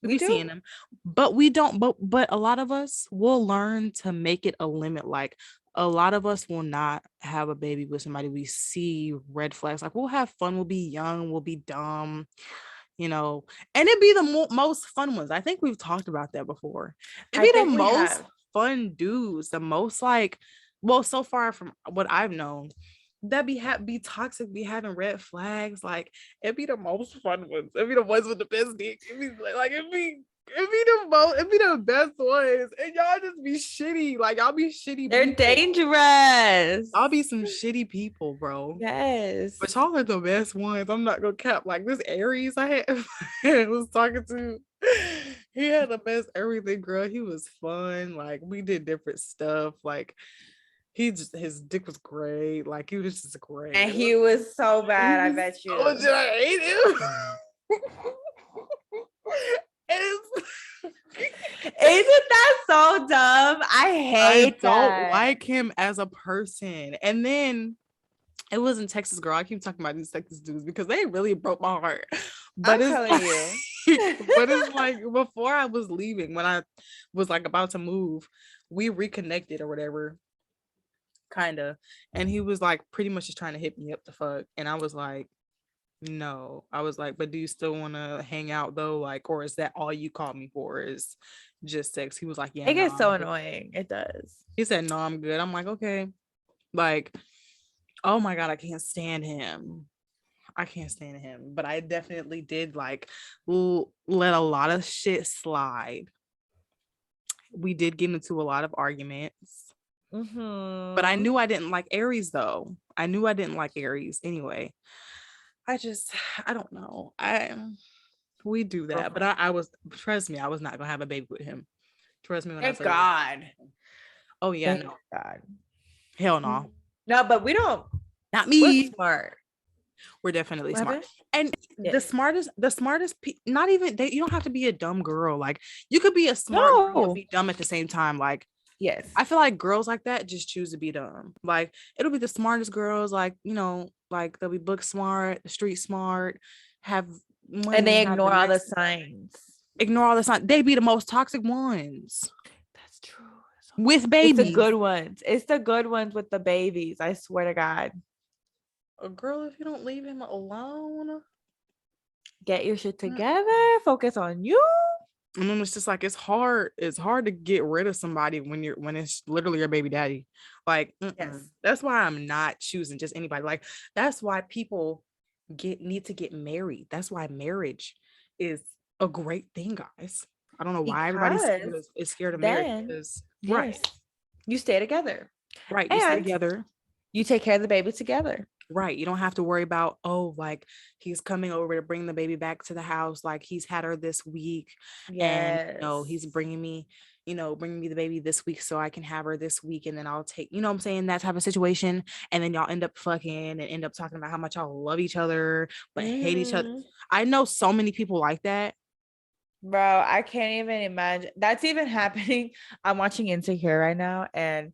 We be seeing them, but we don't. But a lot of us will learn to make it a limit. Like, a lot of us will not have a baby with somebody we see red flags. Like, we'll have fun. We'll be young. We'll be dumb. And it'd be the most fun ones. I think we've talked about that before. It'd be the most fun dudes, the most like, well, so far from what I've known, that be toxic, be having red flags. Like, it'd be the most fun ones. It'd be the ones with the best dick. It'd be the best ones. And y'all just be shitty. Like, y'all be shitty. They're people. Dangerous. I'll be some shitty people, bro. Yes. But y'all are the best ones. I'm not gonna cap. Like, this Aries I was talking to, he had the best everything, girl. He was fun. Like, we did different stuff. Like, his dick was great. Like, he was just great. And he was so bad, I bet you. Oh, did I hate him? Isn't that so dumb? I don't like him as a person. And then it was in Texas, girl. I keep talking about these Texas dudes because they really broke my heart. But I'm telling you. But it's like, before I was leaving, when I was like about to move, we reconnected or whatever, kind of. And he was like pretty much just trying to hit me up the fuck. And I was like, no. I was like, but do you still want to hang out though? Like, or is that all you called me for, is just sex? He was like, yeah. It gets so annoying. It does. He said, no, I'm good. I'm like, okay. Like, oh my God, I can't stand him. But I definitely did like let a lot of shit slide. We did get into a lot of arguments. Mm-hmm. But I knew I didn't like Aries though. I knew I didn't like Aries anyway. I don't know. We do that. But trust me, I was not gonna have a baby with him. Trust me when I say God. Oh yeah, Thank no. God. Hell no. No, but we don't. Not me. We're smart. We're definitely smart. And the smartest not even you don't have to be a dumb girl. Like, you could be a smart girl and be dumb at the same time. Like, yes, I feel like girls like that just choose to be dumb. Like, it'll be the smartest girls, like, like they'll be book smart, street smart, have money, and they ignore all the signs. They be the most toxic ones. That's true. With babies. It's the good ones. It's the good ones with the babies. I swear to God. A girl, if you don't leave him alone, get your shit together, focus on you. And then it's just like, it's hard to get rid of somebody when it's literally your baby daddy. Like, yes. That's why I'm not choosing just anybody. Like, that's why people need to get married. That's why marriage is a great thing, guys. I don't know why everybody is scared of marriage. Because, right, you stay together. Right, you stay together. You take care of the baby together. Right. You don't have to worry about, like, he's coming over to bring the baby back to the house. Like, he's had her this week. Yes. And, he's bringing me the baby this week so I can have her this week. And then I'll take, what I'm saying? That type of situation. And then y'all end up fucking and end up talking about how much y'all love each other, but hate each other. I know so many people like that. Bro, I can't even imagine that's even happening. I'm watching Insecure right now, and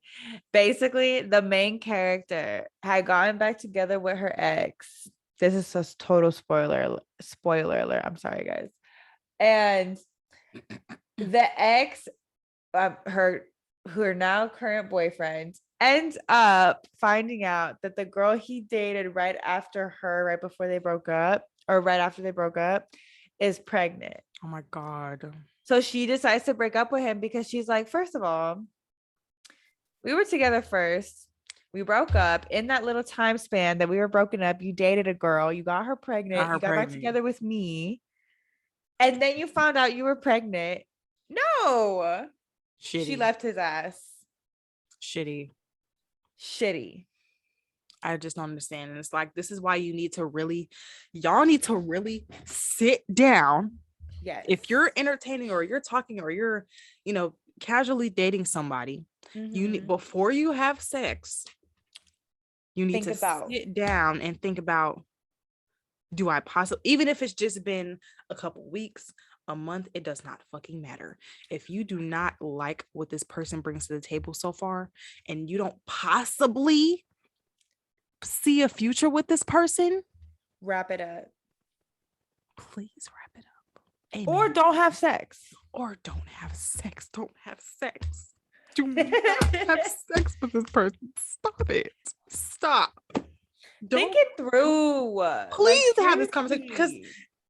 basically the main character had gotten back together with her ex. This is a total spoiler alert. I'm sorry, guys. And the ex, her now current boyfriend, ends up finding out that the girl he dated right before they broke up, or right after they broke up, is pregnant. Oh my God. So she decides to break up with him because she's like, first of all, we were together first. We broke up. In that little time span that we were broken up, you dated a girl, you got her pregnant, you got back together with me, and then you found out you were pregnant. No. Shitty. She left his ass. Shitty. I just don't understand. And it's like, this is why y'all need to really sit down. Yes. If you're entertaining or you're talking or you're, casually dating somebody, you need, before you have sex, you need to sit down and think about, do I possibly, even if it's just been a couple weeks, a month, it does not fucking matter. If you do not like what this person brings to the table so far, and you don't possibly see a future with this person, wrap it up. Please wrap it up. Amen. Or don't have sex. Don't have sex. Do not have sex with this person. Stop it. Stop. Think it through. Please have this conversation, because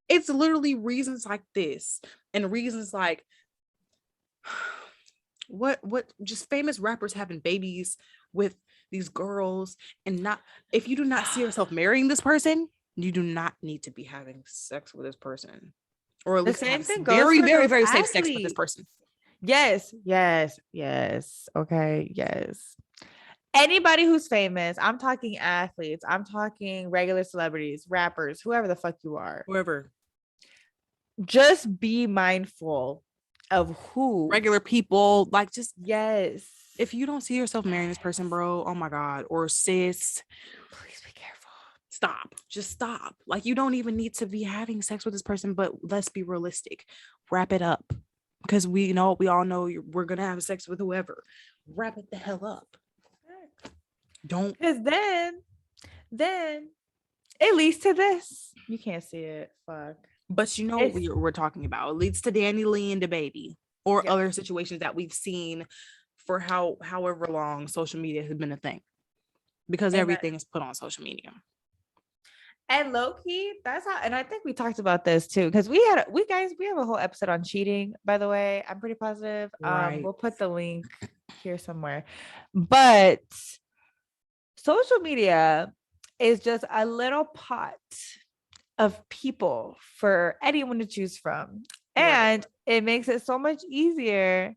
it's literally reasons like this and reasons like what just famous rappers having babies with these girls, and not, if you do not see yourself marrying this person, you do not need to be having sex with this person, or at least have very, very, very safe sex with this person. Yes. Okay. Yes. Anybody who's famous, I'm talking athletes, I'm talking regular celebrities, rappers, whoever the fuck you are. Whoever. Just be mindful of who. Regular people, like, just, yes. If you don't see yourself marrying this person, bro, oh my God, or sis, please be careful. Stop. Just stop. Like, you don't even need to be having sex with this person, but let's be realistic. Wrap it up. Because we all know we're going to have sex with whoever. Wrap it the hell up. Don't. Because then it leads to this. You can't see it. Fuck. But what we're talking about. It leads to Dani Leigh and DaBaby, or other situations that we've seen for however long social media has been a thing, because everything is put on social media. And low-key, that's how, and I think we talked about this too, because we have a whole episode on cheating, by the way. I'm pretty positive. Right. We'll put the link here somewhere. But social media is just a little pot of people for anyone to choose from. And it makes it so much easier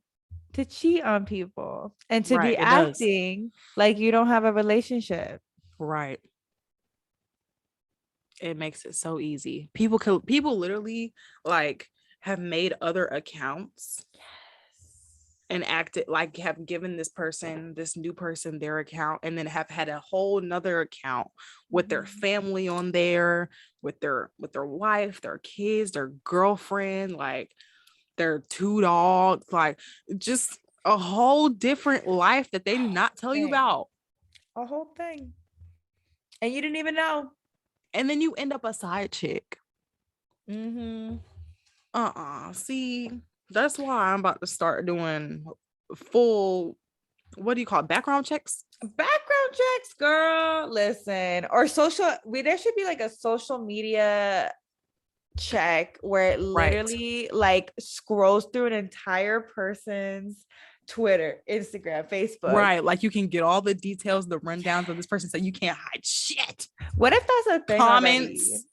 to cheat on people and to be acting like you don't have a relationship. Right. It makes it so easy. People literally like have made other accounts and acted like, have given this new person their account, and then have had a whole nother account with their family on there, with their wife, their kids, their girlfriend, like their 2 dogs, like just a whole different life that they did not tell you about. A whole thing. And you didn't even know. And then you end up a side chick. See, that's why I'm about to start doing full, what do you call it, background checks? Background checks, girl. Listen, or there should be like a social media check where it literally like scrolls through an entire person's Twitter, Instagram, Facebook. Right. Like, you can get all the details, the rundowns of this person, so you can't hide shit. What if that's a thing? Comments.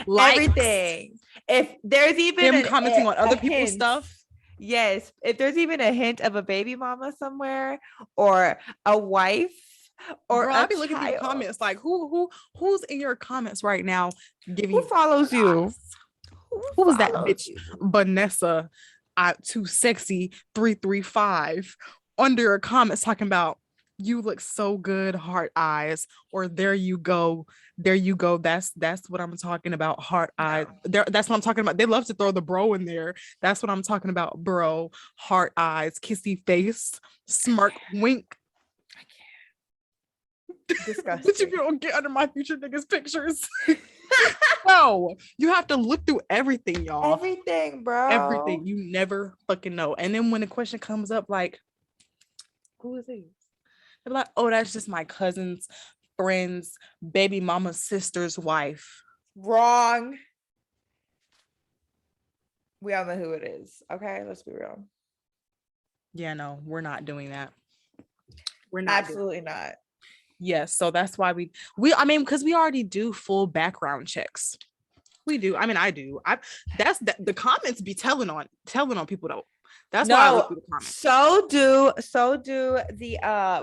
Everything. If there's even him commenting on other people's stuff. Yes. If there's even a hint of a baby mama somewhere, or a wife, or I'll be looking at your comments like, who's in your comments right now giving who follows you? Who was that bitch? Vanessa too sexy 335 under a comment talking about, you look so good, heart eyes, or there you go. That's what I'm talking about, heart eyes. That's what I'm talking about. They love to throw the bro in there. That's what I'm talking about, bro. Heart eyes, kissy face, smirk, wink. I can't. Disgusting. But you don't get under my future niggas pictures. Bro, you have to look through everything, y'all. Everything, bro. Everything. You never fucking know. And then when the question comes up, like, who is he? They're like, oh, that's just my cousin's friend's baby mama's sister's wife. Wrong. We all know who it is. Okay, let's be real. Yeah, no, we're not doing that. We're not. Absolutely not. Yes, so that's why I mean, because we already do full background checks. We do. I mean, I do. That's the comments be telling on people though. That's why I look through the comments. So do the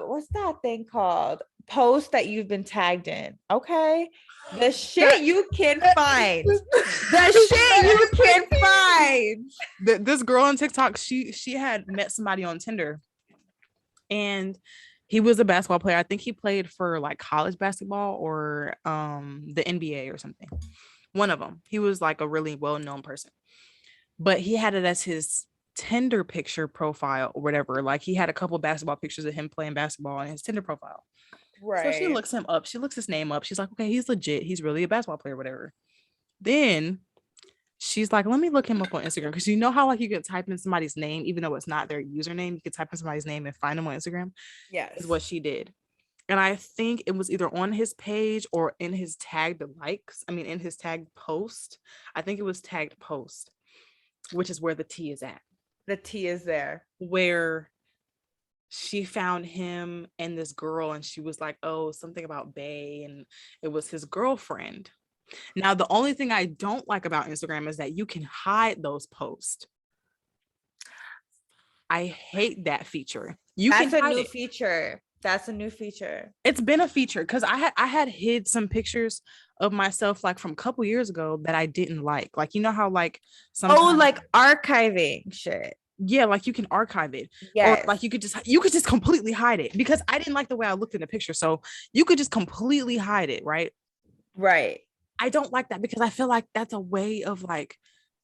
what's that thing called? Post that you've been tagged in. Okay. The shit you can find. The shit you can find. This girl on TikTok, she had met somebody on Tinder. And he was a basketball player. I think he played for like college basketball or the NBA or something. One of them. He was like a really well-known person. But he had it as his Tinder picture profile or whatever. Like he had a couple basketball pictures of him playing basketball on his Tinder profile. Right. So she looks him up. She looks his name up. She's like, okay, he's legit. He's really a basketball player, whatever. Then she's like, let me look him up on Instagram. Because you know how like you can type in somebody's name, even though it's not their username, you can type in somebody's name and find them on Instagram. Yes. Is what she did. And I think it was either on his page or in his tagged likes. I mean, in his tagged post. I think it was tagged post, which is where the T is at. The T is there. Where she found him and this girl, and she was like, oh, something about Bae, and it was his girlfriend. Now, the only thing I don't like about Instagram is that you can hide those posts. I hate that feature. That's a new feature. That's a new feature. It's been a feature because I had hid some pictures of myself like from a couple years ago that I didn't like. Like, you know how like sometimes like archiving shit. Yeah, like you can archive it. Yes. Or like you could just completely hide it because I didn't like the way I looked in the picture. So you could just completely hide it, right? Right. I don't like that because I feel like that's a way of like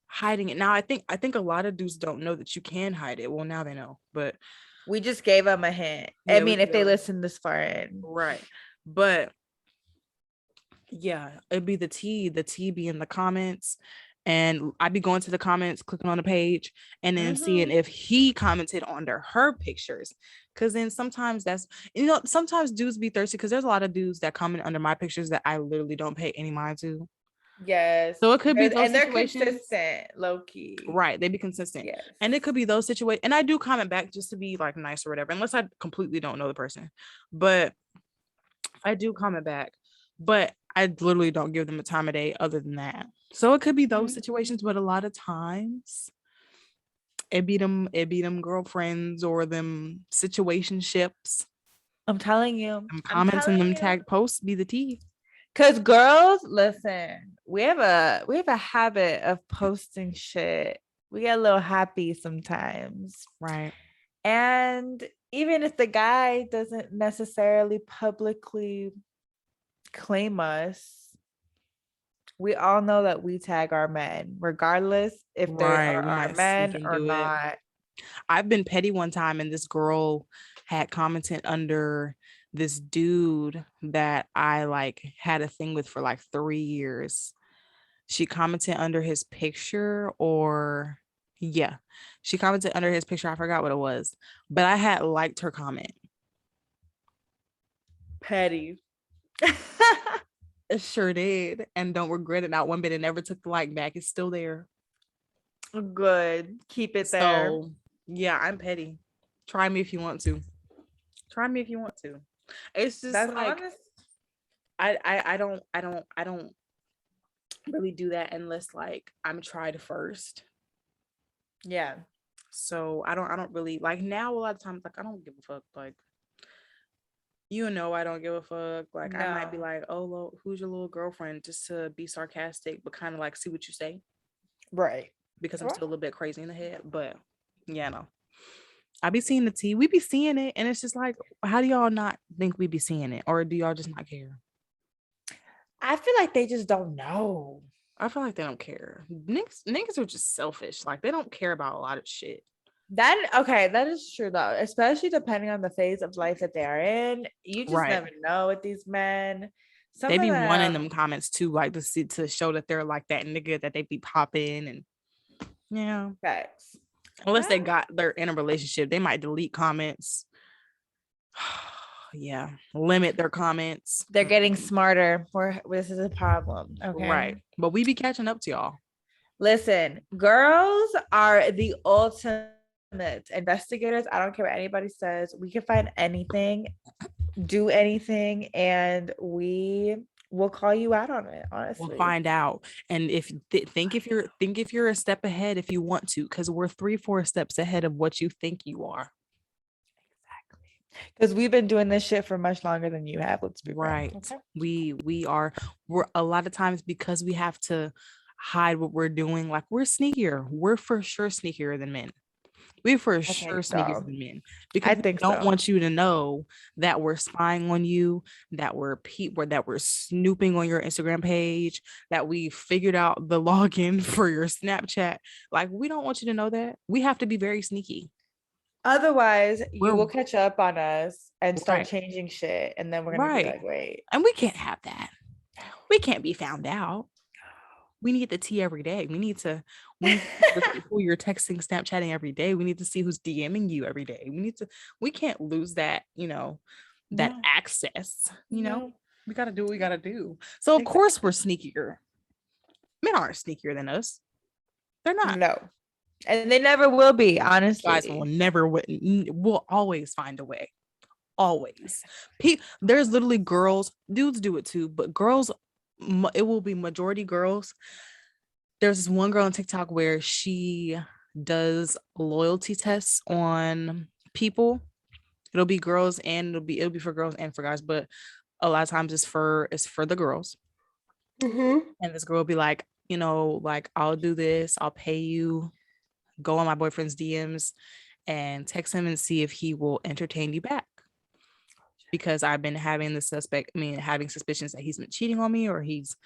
hiding it. Now I think a lot of dudes don't know that you can hide it. Well, now they know, but we just gave them a hint. Yeah, I mean, if they listen this far in. Right. But yeah, it'd be the T be in the comments. And I'd be going to the comments, clicking on the page, and then seeing if he commented under her pictures. Because then sometimes sometimes dudes be thirsty because there's a lot of dudes that comment under my pictures that I literally don't pay any mind to. Yes. So it could be those situations. They're consistent, low key. Right. They be consistent. Yes. And it could be those situations. And I do comment back just to be like nice or whatever, unless I completely don't know the person. But I do comment back. But I literally don't give them a time of day other than that. So it could be those situations, but a lot of times it be them girlfriends or them situationships. I'm telling you. I'm commenting them tag posts be the T. Cause girls, listen, we have a habit of posting shit. We get a little happy sometimes. Right. And even if the guy doesn't necessarily publicly claim us, we all know that we tag our men, regardless if they're our men or not. I've been petty one time, and this girl had commented under this dude that I like had a thing with for like 3 years. She commented under his picture, she commented under his picture. I forgot what it was, but I had liked her comment. Petty. It sure did, and don't regret it not one bit. It never took the like back. It's still there. Good. Keep it there. So yeah, I'm petty. Try me if you want to. It's just that's like honest. I don't really do that unless like I'm tried first. Yeah. So I don't really like now. A lot of times, like I don't give a fuck. Like, you know, I don't give a fuck. Like, no. I might be like, oh, who's your little girlfriend? Just to be sarcastic, but kind of like see what you say. Right. Because I'm still a little bit crazy in the head. But yeah, no. I be seeing the tea. We be seeing it. And it's just like, how do y'all not think we be seeing it? Or do y'all just not care? I feel like they just don't know. I feel like they don't care. Niggas are just selfish. Like, they don't care about a lot of shit. That is true though, especially depending on the phase of life that they are in. You just never know with these men. They be wanting them comments too, like to show that they're like that nigga that they be popping and yeah. Facts. Unless they're in a relationship, they might delete comments. Yeah, limit their comments. They're getting smarter. This is a problem. Okay, right. But we be catching up to y'all. Listen, girls are the ultimate investigators. I don't care what anybody says. We can find anything, do anything, and we will call you out on it. Honestly, we'll find out. And if if you're a step ahead, if you want to, because we're 3-4 steps ahead of what you think you are. Exactly, because we've been doing this shit for much longer than you have. Let's be right. Okay? We're a lot of times, because we have to hide what we're doing, like we're sneakier. We're for sure sneakier than men. We for sure sneakier than men, because I don't want you to know that we're spying on you, that we're snooping on your Instagram page, that we figured out the login for your Snapchat. Like, we don't want you to know that. We have to be very sneaky. Otherwise, you will catch up on us and start changing shit, and then we're gonna be like, wait. And we can't have that. We can't be found out. We need the tea every day. We need to who you're texting, Snapchatting every day. We need to see who's DMing you every day. We can't lose that, that access, we got to do what we got to do. So of course we're sneakier. Men aren't sneakier than us. They're not. No. And they never will be, honestly. Guys we'll always find a way. Always. There's literally girls, dudes do it too, but girls, it will be majority girls. There's this one girl on TikTok where she does loyalty tests on people. It'll be girls and it'll be for girls and for guys, but a lot of times it's for the girls. And this girl will be like, like, I'll do this, I'll pay you, go on my boyfriend's DMs and text him and see if he will entertain you back. Because I've been having having suspicions that he's been cheating on me or he's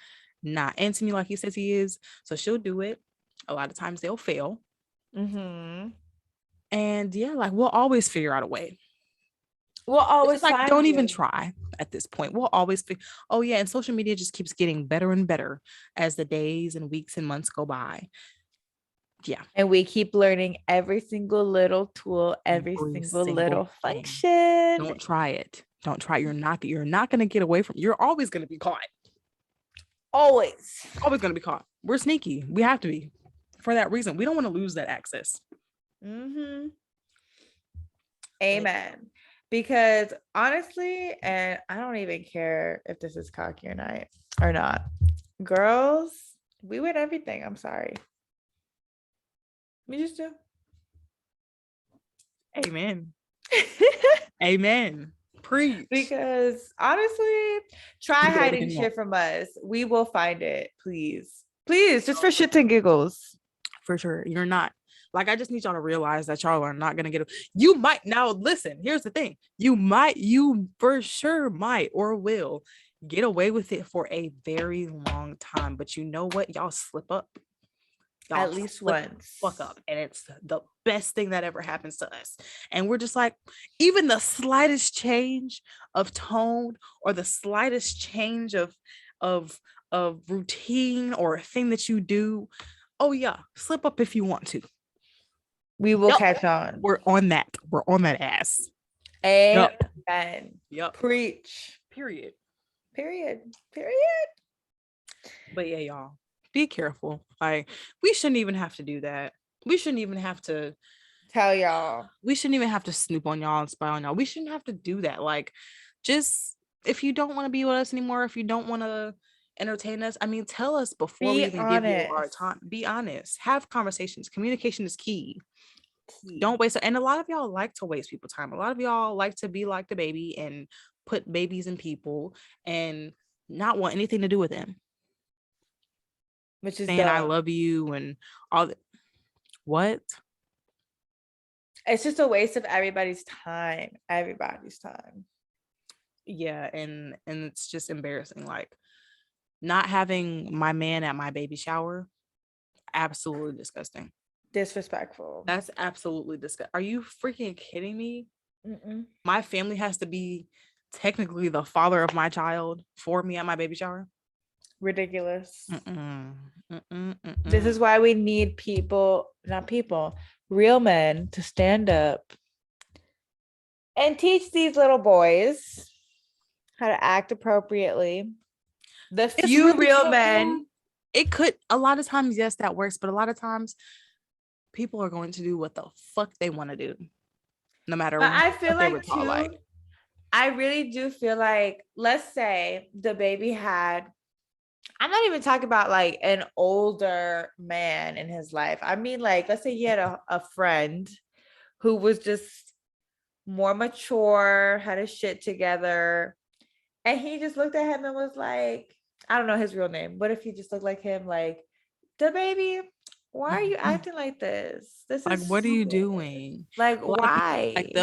not into me like he says he is. So she'll do it. A lot of times they'll fail. And yeah, like we'll always figure out a way. We'll always like don't even try at this point. We'll always oh yeah, and social media just keeps getting better and better as the days and weeks and months go by. Yeah. And we keep learning every single little tool, every single little function. Don't try it. Don't try. You're not going to get away from. You're always going to be caught. Always going to be caught. We're sneaky. We have to be. For that reason, we don't want to lose that access. Amen. Because honestly, and I don't even care if this is cocky or not. Girls, we win everything. I'm sorry. We just do. Amen. Amen. Preach. Because honestly, try hiding shit from us. We will find it. Please, just for shits and giggles. For sure. You're not. Like, I just need y'all to realize that y'all are not going to get. You might. Now, listen, here's the thing. You for sure might or will get away with it for a very long time. But you know what? Y'all slip up. Y'all at least once. Fuck up. And it's the best thing that ever happens to us. And we're just like, even the slightest change of tone or the slightest change of routine or a thing that you do. Oh yeah. Slip up if you want to. We will catch on. We're on that ass. Amen. Yep. Preach. Period. But yeah, y'all. Be careful. Like, we shouldn't even have to do that. We shouldn't even have to tell y'all. We shouldn't even have to snoop on y'all and spy on y'all. We shouldn't have to do that. Like, just if you don't want to be with us anymore, if you don't want to entertain us, tell us before we even give you our time. Be honest. Have conversations. Communication is key. Don't waste it. And a lot of y'all like to waste people's time. A lot of y'all like to be like DaBaby and put babies in people and not want anything to do with them. Which is saying I love you and all that. What? It's just a waste of everybody's time. Yeah, and it's just embarrassing. Like, not having my man at my baby shower, absolutely disgusting. Disrespectful. That's absolutely disgusting. Are you freaking kidding me? My family has to be technically the father of my child for me at my baby shower. Ridiculous. Mm-mm. Mm-mm. This is why we need real men to stand up and teach these little boys how to act appropriately. The few really real simple. men. It could, a lot of times, yes, that works, but a lot of times people are going to do what the fuck they want to do, no matter But I feel what they like were taught. Like, I really do feel like, let's say DaBaby had, I'm not even talking about like an older man in his life. I mean, like, let's say he had a friend who was just more mature, had his shit together. And he just looked at him and was like, I don't know his real name. What if he just looked like him, like, DaBaby, why are you acting like this? This like, is what are you stupid. doing? Like, why? Like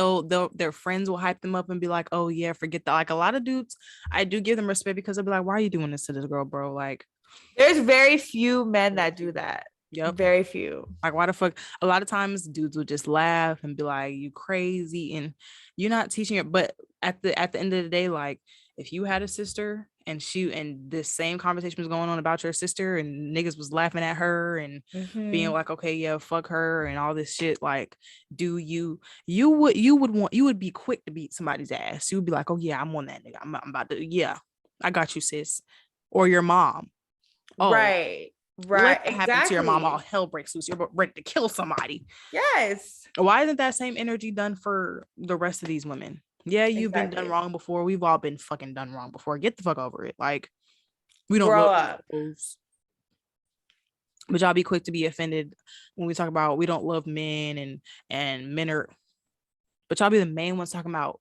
their friends will hype them up and be like, oh yeah, forget that. Like a lot of dudes, I do give them respect because they'll be like, why are you doing this to this girl, bro? Like, there's very few men that do that. yep. Very few. Like, why the fuck? A lot of times dudes will just laugh and be like, you crazy, and you're not teaching it. But at the end of the day, like, if you had a sister and this same conversation was going on about your sister and niggas was laughing at her and being like, okay, yeah, fuck her and all this shit, like, do you would be quick to beat somebody's ass. You would be like, oh yeah, I'm on that nigga. I'm about to, yeah, I got you, sis. Or your mom. Oh, right. Let that Exactly. happen to your mom, all hell breaks loose. You're ready to kill somebody. Yes. Why isn't that same energy done for the rest of these women? Yeah, you've been done wrong before. We've all been fucking done wrong before. Get the fuck over it. Like, we don't grow up. But y'all be quick to be offended when we talk about we don't love men and men are, but y'all be the main ones talking about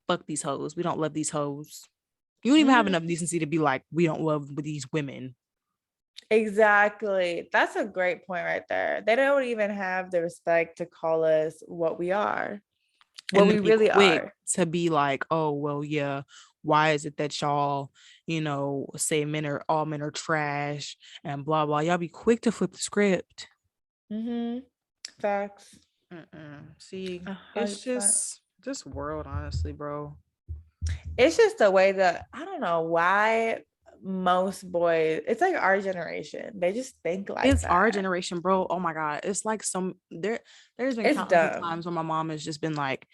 fuck these hoes. We don't love these hoes. You don't even have enough decency to be like, we don't love these women. Exactly. That's a great point right there. They don't even have the respect to call us what we are. What we really are. To be like, oh, well, yeah, why is it that y'all, say all men are trash and blah, blah. Y'all be quick to flip the script. Facts. See, it's just this world, honestly, bro. It's just the way that, I don't know why most boys, it's like our generation, they just think like it's that. Our generation, bro. Oh my god, it's like there's been countless times when my mom has just been like,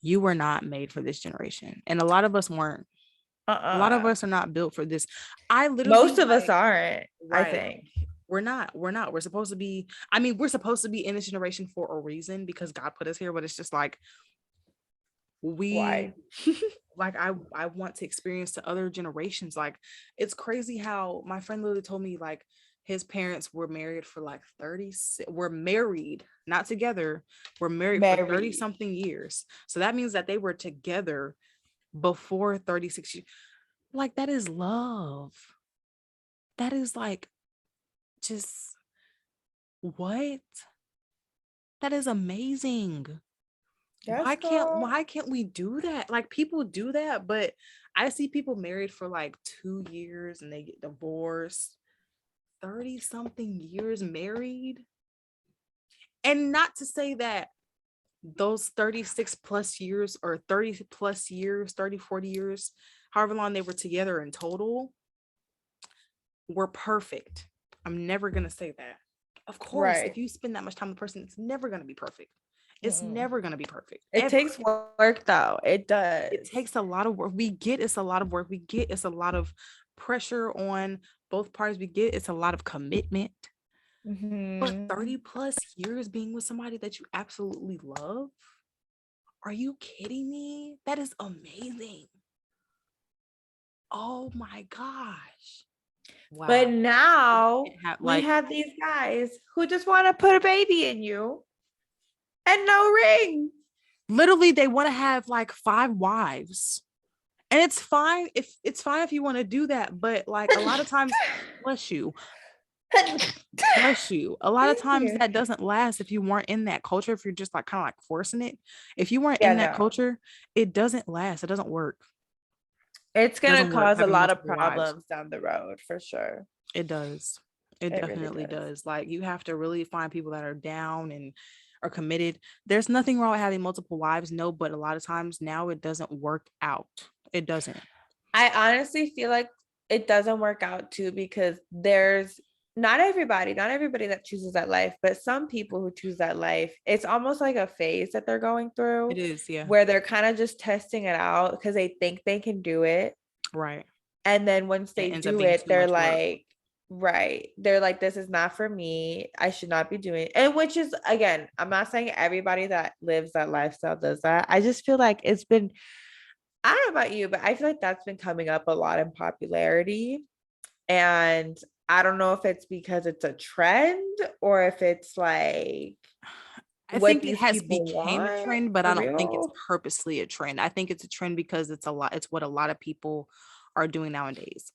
you were not made for this generation, and a lot of us weren't. A lot of us are not built for this. Most of us aren't. Right. I think we're not we're supposed to be, we're supposed to be in this generation for a reason because God put us here, but it's just like why? Like, I want to experience the other generations. Like, it's crazy how my friend literally told me, like, his parents were married for like 30, were married, not together, were married for 30 something years. So that means that they were together before 36 years. Like, that is love. That is like, just what? That is amazing. Why can't we do that? Like, people do that, but I see people married for like 2 years and they get divorced. 30 something years married. And not to say that those 36 plus years or 30 plus years, 30, 40 years, however long they were together in total, were perfect. I'm never going to say that. Of course, if you spend that much time with a person, it's never going to be perfect. It's never going to be perfect. It takes work, though. It does. It takes a lot of work. We get it's a lot of work. We get it's a lot of pressure on both parties. We get it's a lot of commitment. But 30 plus years being with somebody that you absolutely love? Are you kidding me? That is amazing. Oh my gosh. Wow. But now we have these guys who just want to put a baby in you and no ring. Literally, they want to have like 5 wives. And it's fine if you want to do that, but like a lot of times, bless you. A lot of times that doesn't last if you weren't in that culture, if you're just like kind of like forcing it. If you weren't in that culture, it doesn't last. It doesn't work. It's gonna cause a lot of problems down the road for sure. It does. It definitely really does. Like, you have to really find people that are down and are committed. There's nothing wrong with having multiple wives, no, but a lot of times now it doesn't work out. It doesn't. I honestly feel like it doesn't work out too, because there's not everybody that chooses that life, but some people who choose that life, it's almost like a phase that they're going through. It is, yeah. Where they're kind of just testing it out because they think they can do it. Right. And then once they do it, they're like, right. They're like, this is not for me. I should not be doing it. And which is, again, I'm not saying everybody that lives that lifestyle does that. I just feel like it's been, I don't know about you, but I feel like that's been coming up a lot in popularity. And I don't know if it's because it's a trend or if it's like, I think it has became a trend, but I don't think it's purposely a trend. I think it's a trend because it's what a lot of people are doing nowadays.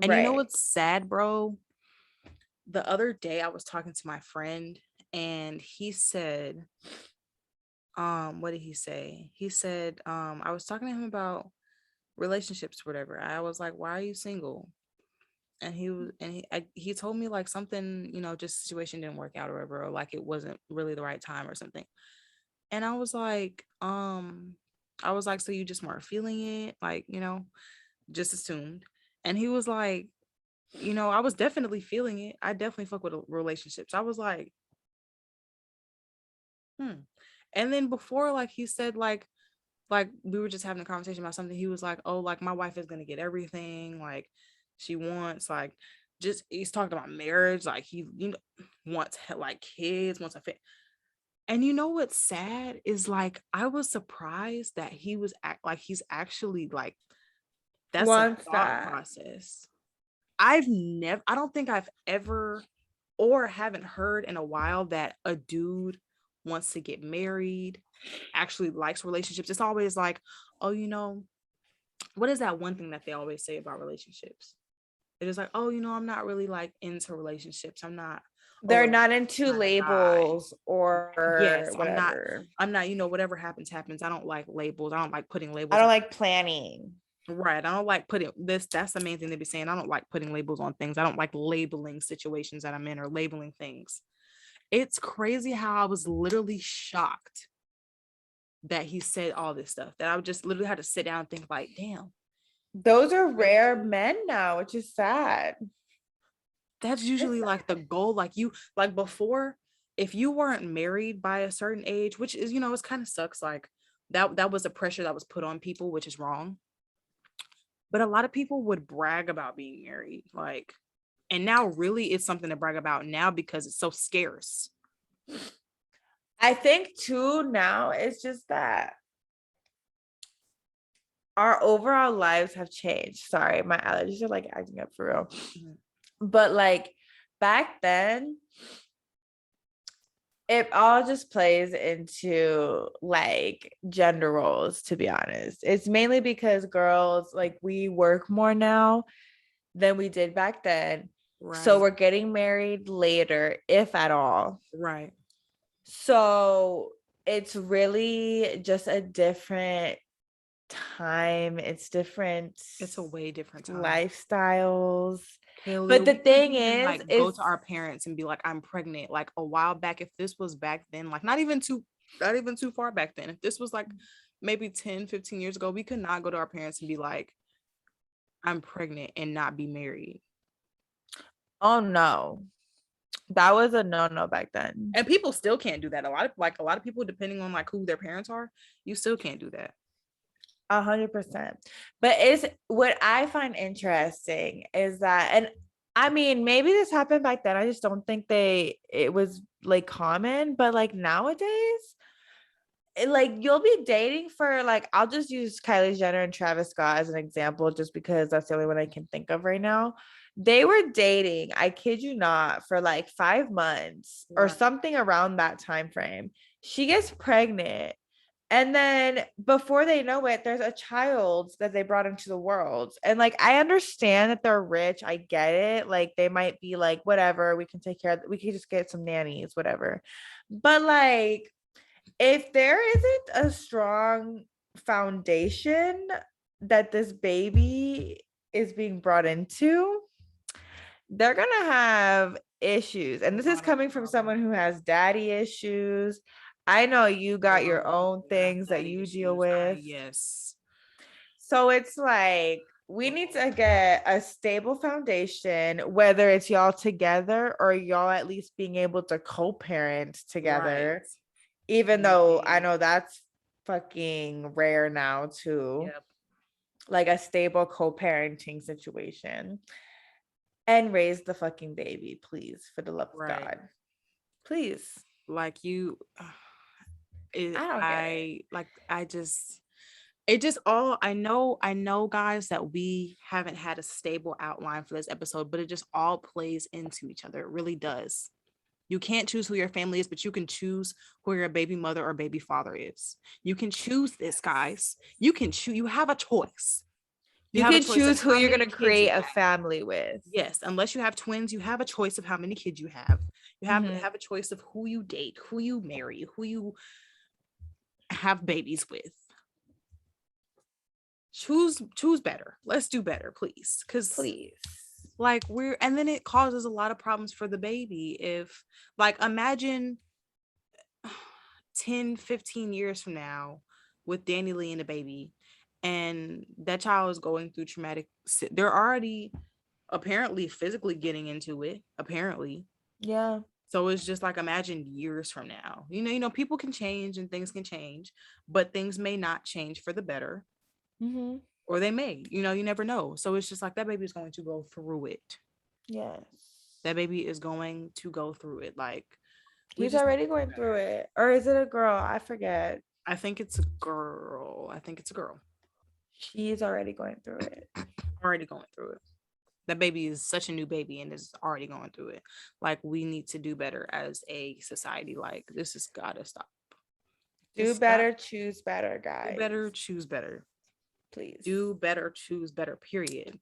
And you know what's sad, bro? The other day I was talking to my friend and he said, what did he say? He said, I was talking to him about relationships, whatever. I was like, why are you single? And he told me like something, just situation didn't work out or whatever, or like it wasn't really the right time or something. And I was like, so you just weren't feeling it, like, just assumed. And he was like, I was definitely feeling it. I definitely fuck with relationships. I was like, And then before, like he said, like we were just having a conversation about something. He was like, oh, like my wife is gonna get everything like she wants, like just he's talking about marriage, like he wants like kids, wants a fit. And you know what's sad is like I was surprised that he was he's actually like that's a thought process. I don't think I've ever or haven't heard in a while that a dude wants to get married, actually likes relationships. It's always like, oh, what is that one thing that they always say about relationships? It is like, oh, I'm not really like into relationships. They're not into labels or yes, whatever. I'm not, whatever happens. I don't like labels. I don't like putting labels. I don't like planning. Right. I don't like putting this. That's the main thing they be saying. I don't like putting labels on things. I don't like labeling situations that I'm in or labeling things. It's crazy how I was literally shocked that he said all this stuff, that I would just literally had to sit down and think like, damn. Those are rare men now, which is sad. That's usually like the goal. Like before, if you weren't married by a certain age, which is, it kind of sucks. Like that was a pressure that was put on people, which is wrong. But a lot of people would brag about being married. Like, and now really it's something to brag about now because it's so scarce. I think too now it's just that our overall lives have changed. Sorry, my allergies are like acting up for real. Mm-hmm. But like back then, it all just plays into like gender roles, to be honest. It's mainly because girls, like we work more now than we did back then. Right. So we're getting married later, if at all. Right. So it's really just a different time. It's a way different time. Lifestyles. Kaylee, but the thing is, like, go to our parents and be like, I'm pregnant. Like a while back, if this was back then, like not even too far back then, if this was like maybe 10, 15 years ago, we could not go to our parents and be like, I'm pregnant and not be married. Oh no. That was a no back then. And people still can't do that. A lot of people, depending on like who their parents are, you still can't do that. 100%. But it's what I find interesting is that, and I mean, maybe this happened back then. I just don't think it was like common, but like nowadays, like you'll be dating for like, I'll just use Kylie Jenner and Travis Scott as an example, just because that's the only one I can think of right now. They were dating, I kid you not, for like 5 months or something around that time frame. She gets pregnant. And then before they know it, there's a child that they brought into the world. And like, I understand that they're rich. I get it. Like they might be like, whatever, we can take care of, we can just get some nannies, whatever. But like, if there isn't a strong foundation that this baby is being brought into, they're going to have issues. And this is coming from someone who has daddy issues. I know you got your own things that you deal with. Yes. So it's like we need to get a stable foundation, whether it's y'all together or y'all at least being able to co-parent together. Right. Even though I know that's fucking rare now too. Yep. Like a stable co-parenting situation. And raise the fucking baby, please, for the love of Right. God. Please. Like you I don't get it. I just it just all I know guys that we haven't had a stable outline for this episode, but it just all plays into each other. It really does. You can't choose who your family is, but you can choose who your baby mother or baby father is. You can choose this, guys. You can choose. You have a choice. You have a can choice of choose who how you're many going to kids you create a have. family with. Yes, unless you have twins, you have a choice of how many kids you have. You have a choice of who you date, who you marry, who you have babies with. Choose better. Let's do better, please. Please. Like and then it causes a lot of problems for the baby. If like imagine 10, 15 years from now with Dani Leigh and DaBaby, and that child is going through traumatic. They're already apparently physically getting into it. Apparently, yeah. So it's just like imagine years from now. You know, people can change and things can change, but things may not change for the better. Or they may, you never know. So it's just like that baby is going to go through it. Yes. That baby is going to go through it. Like he's already going through it. Or is it a girl? I forget. I think it's a girl. She's already going through it. Already going through it. That baby is such a new baby and is already going through it. Like we need to do better as a society. Like this has got to stop. Do better, choose better, guys. Do better, choose better. Please. Do better, choose better, period.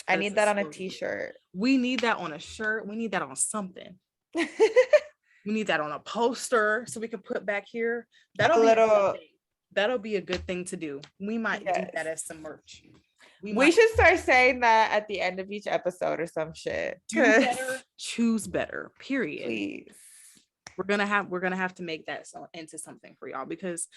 I need that on a t-shirt. We need that on a shirt. We need that on something. We need that on a poster so we can put back here. That'll be a good thing to do. We might do that as some merch. We should start saying that at the end of each episode or some shit. Do better, choose better, period. Please. We're gonna have to make that into something for y'all, because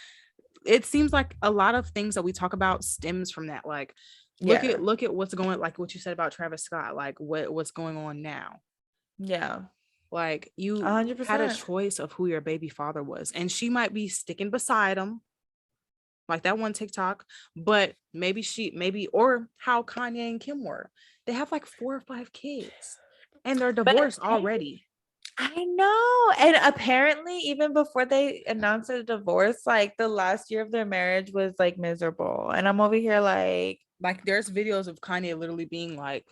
it seems like a lot of things that we talk about stems from that. Like look at what's going, like what you said about Travis Scott, like what's going on now. Yeah. Like you 100%. had a choice of who your baby father was, and she might be sticking beside him, like that one TikTok, but maybe or how Kanye and Kim were. They have like 4 or 5 kids and they're divorced already. I know. And apparently even before they announced a divorce, like the last year of their marriage was like miserable. And I'm over here like there's videos of Kanye literally being like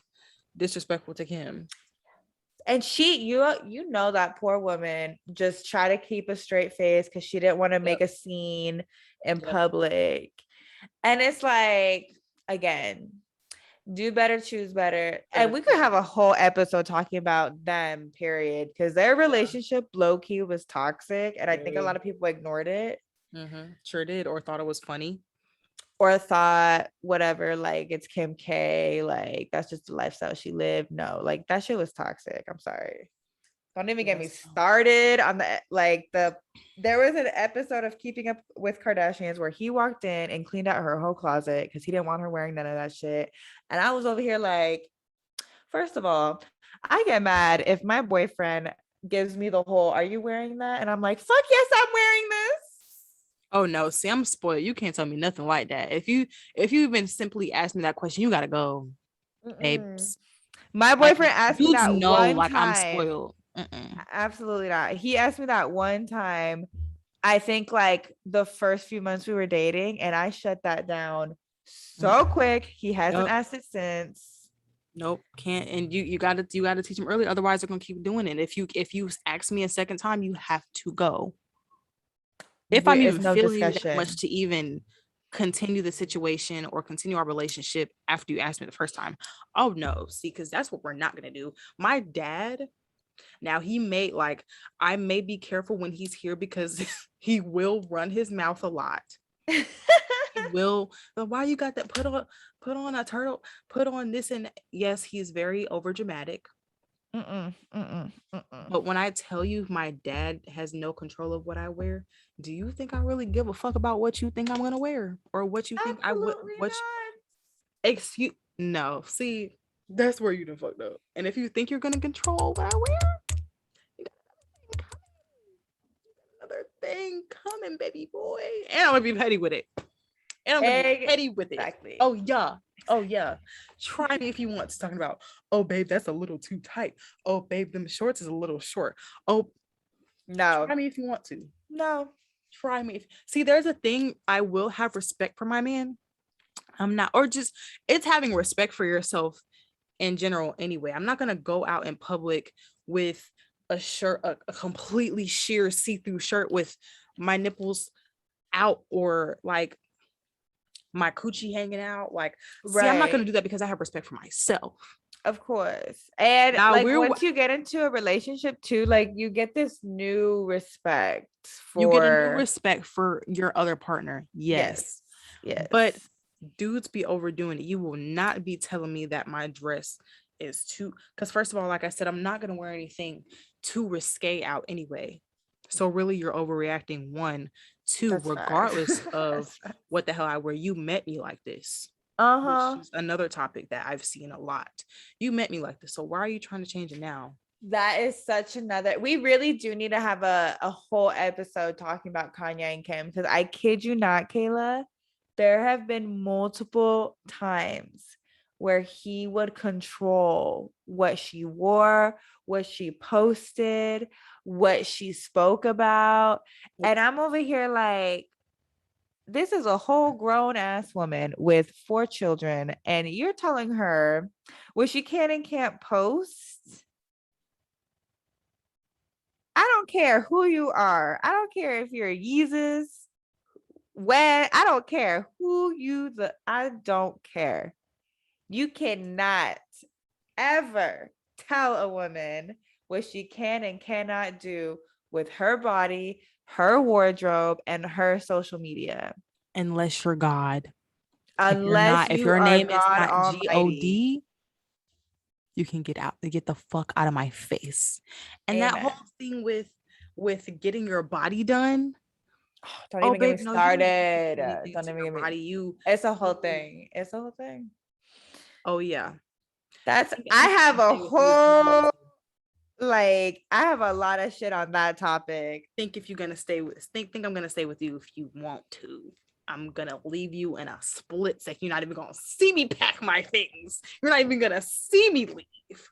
disrespectful to Kim. And you know that poor woman just tried to keep a straight face because she didn't want to make a scene in public. And it's like, again, do better, choose better. And we could have a whole episode talking about them, period, because their relationship low-key was toxic. And I think a lot of people ignored it. Sure did, or thought it was funny. Or thought whatever, like it's Kim K, like that's just the lifestyle she lived. No, like that shit was toxic. I'm sorry. Don't even get me started on there was an episode of Keeping Up with Kardashians where he walked in and cleaned out her whole closet because he didn't want her wearing none of that shit. And I was over here like, first of all, I get mad if my boyfriend gives me the whole, are you wearing that? And I'm like, fuck yes, I'm wearing this. Oh no, see, I'm spoiled. You can't tell me nothing like that. If you even simply ask me that question, you gotta go, babes. My boyfriend asked me that one time. I'm spoiled. Absolutely not. He asked me that one time. I think like the first few months we were dating, and I shut that down so quick. He hasn't asked it since. Nope, can't. And you gotta teach him early, otherwise they're gonna keep doing it. If you ask me a second time, you have to go. If I'm even feeling that much to even continue the situation or continue our relationship after you asked me the first time. Oh no, see, because that's what we're not gonna do. My dad, now I may be careful when he's here because he will run his mouth a lot. He will, but why you got that? Put on a turtle, put on this, and yes, he's very over dramatic. But when I tell you my dad has no control of what I wear, do you think I really give a fuck about what you think I'm gonna wear or what you think No, see, that's where you done fucked up. And if you think you're gonna control what I wear, you got another thing coming, baby boy. And I'm gonna be petty with it. Exactly. Oh yeah. Try me if you want to. Talking about, oh babe, that's a little too tight. Oh babe, them shorts is a little short. Oh no. Try me if you want to. No. Try me. See, there's a thing. I will have respect for my man. I'm not, or just it's having respect for yourself in general anyway. I'm not gonna go out in public with a shirt, a completely sheer see-through shirt with my nipples out, or like my coochie hanging out. Like, see, I'm not gonna do that because I have respect for myself. Of course. And now, like once you get into a relationship too, like you get this new respect for, you get a new respect for your other partner. Yes. But dudes be overdoing it. You will not be telling me that my dress is too, because first of all, like I said, I'm not gonna wear anything too risque out anyway. So really you're overreacting. 1, 2, that's regardless of what the hell I wear. You met me like this. Which is another topic that I've seen a lot. You met me like this, so why are you trying to change it now? That is such another, we really do need to have a whole episode talking about Kanye and Kim, because I kid you not, Kayla, there have been multiple times where he would control what she wore, what she posted, what she spoke about. And I'm over here like, this is a whole grown ass woman with 4 children, and you're telling her what she can and can't post. I don't care who you are. I don't care if you're Yeezus, when I don't care who you I don't care. You cannot ever tell a woman what she can and cannot do with her body, her wardrobe, and her social media. Unless you're God. Unless if your name is not God, you can get out, get the fuck out of my face. And Amen. That whole thing with getting your body done. Don't even get me started. Don't even get me body. It's a whole thing. It's a whole thing. Oh yeah. I have a whole, like, I have a lot of shit on that topic. Think I'm gonna stay with you if you want to. I'm gonna leave you in a split second. You're not even gonna see me pack my things. You're not even gonna see me leave.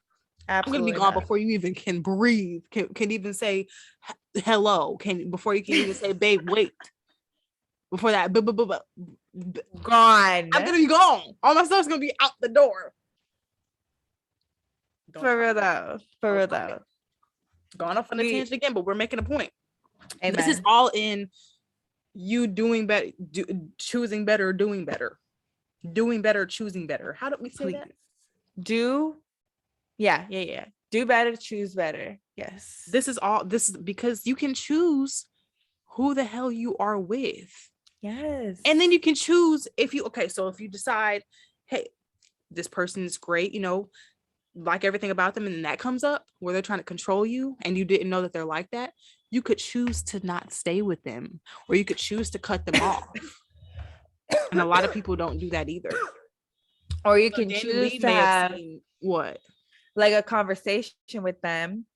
Absolutely, I'm gonna be gone before you even can breathe. Can even say hello. Before you can even say, babe, wait. Before that, gone. I'm gonna be gone. All my stuff's gonna be out the door. For real though. Gone off on a tangent again, but we're making a point. Amen. This is all in you doing better, choosing better, doing better, choosing better. How do we say that? Yeah. Do better, choose better. Yes. This is because you can choose who the hell you are with. Yes. And then you can choose if you decide, hey, this person is great, like everything about them, and then that comes up where they're trying to control you and you didn't know that they're like that, you could choose to not stay with them, or you could choose to cut them off. And a lot of people don't do that either. Or you can choose to have what? Like a conversation with them.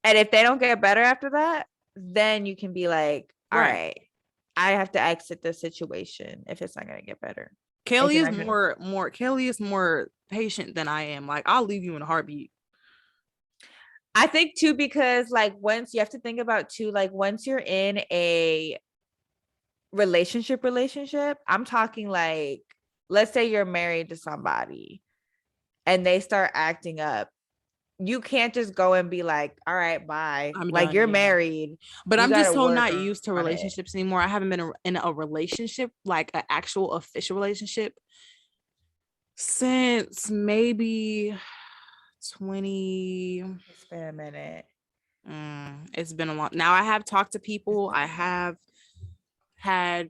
And if they don't get better after that, then you can be like, all right, I have to exit the situation if it's not going to get better. Kaylee is more patient than I am. Like, I'll leave you in a heartbeat. I think too, because like once you have to think about too, like once you're in a relationship, I'm talking like, let's say you're married to somebody and they start acting up. You can't just go and be like, all right, bye. Like, you're married. But I'm just so not used to relationships anymore. I haven't been in a relationship, like an actual official relationship, since maybe 20. It's been a minute. It's been a long. Now I have talked to people. I have had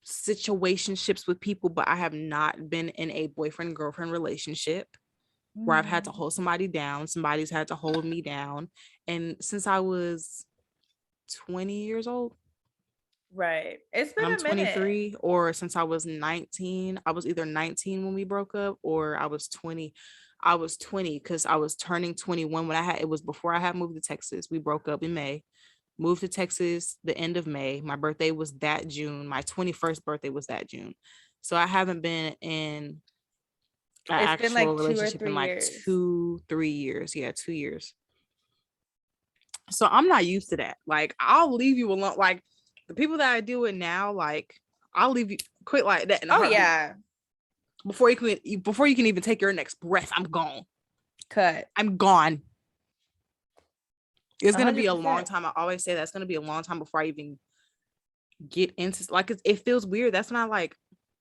situationships with people, but I have not been in a boyfriend-girlfriend relationship where I've had to hold somebody down. Somebody's had to hold me down. And since I was 20 years old. Right. It's been I'm a minute. 23, or since I was 19. I was either 19 when we broke up, or I was 20. I was 20 because I was turning 21 when it was before I had moved to Texas. We broke up in May, moved to Texas the end of May. My birthday was that June. My 21st birthday was that June. So I haven't been in an It's been actual like 2 or relationship in 3 like years. 2-3 years. Yeah, 2 years. So I'm not used to that. Like, I'll leave you alone. Like, the people that I deal with now, like, I'll leave you quick like that in a heartbeat. Yeah. Before you can even take your next breath, I'm gone. Cut. I'm gone. It's gonna be a 100%. long time. I always say that's gonna be a long time before I even get into, like, it feels weird. That's when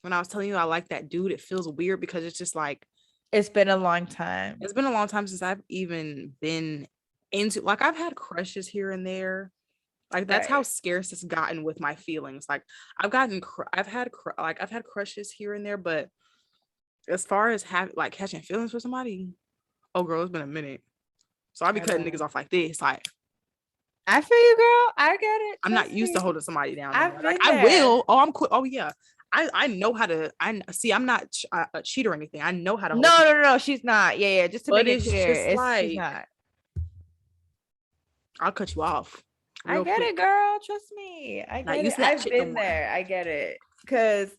when I was telling you I like that dude, it feels weird because it's just like it's been a long time. It's been a long time since I've even been into, like, I've had crushes here and there. Like, that's how scarce it's gotten with my feelings. Like, I've had crushes here and there, but as far as catching feelings for somebody, oh girl, it's been a minute. So I be cutting niggas off like this. Like, I feel you, girl. I get it. I'm not used to holding somebody down. I've been I there. will. Oh, I'm cool. Oh yeah. I know how to. I'm not a cheat or anything. I know how to. No. She's not. Yeah. Just to but make it clear, she's like, not. I'll cut you off. I get it, girl. Trust me. I get it. I've been there. I get it. Because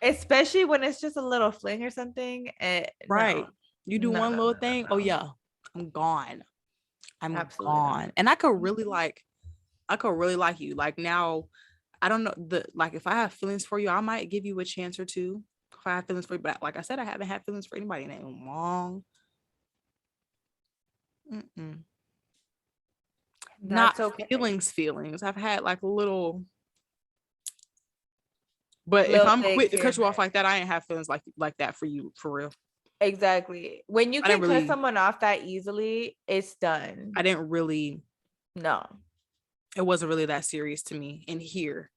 especially when it's just a little fling or something. Right. No. You do one little thing. Oh yeah. I'm gone. I'm absolutely gone. not. And I could really like you. Like, now, I don't know, if I have feelings for you, I might give you a chance or two if I have feelings for you. But like I said, I haven't had feelings for anybody in a long. Not okay. Feelings. I've had like a little. But little, if I'm quick to cut you off like that, I ain't have feelings like that for you, for real. Exactly. When you can cut someone off that easily, it's done. I didn't really. No. It wasn't really that serious to me in here.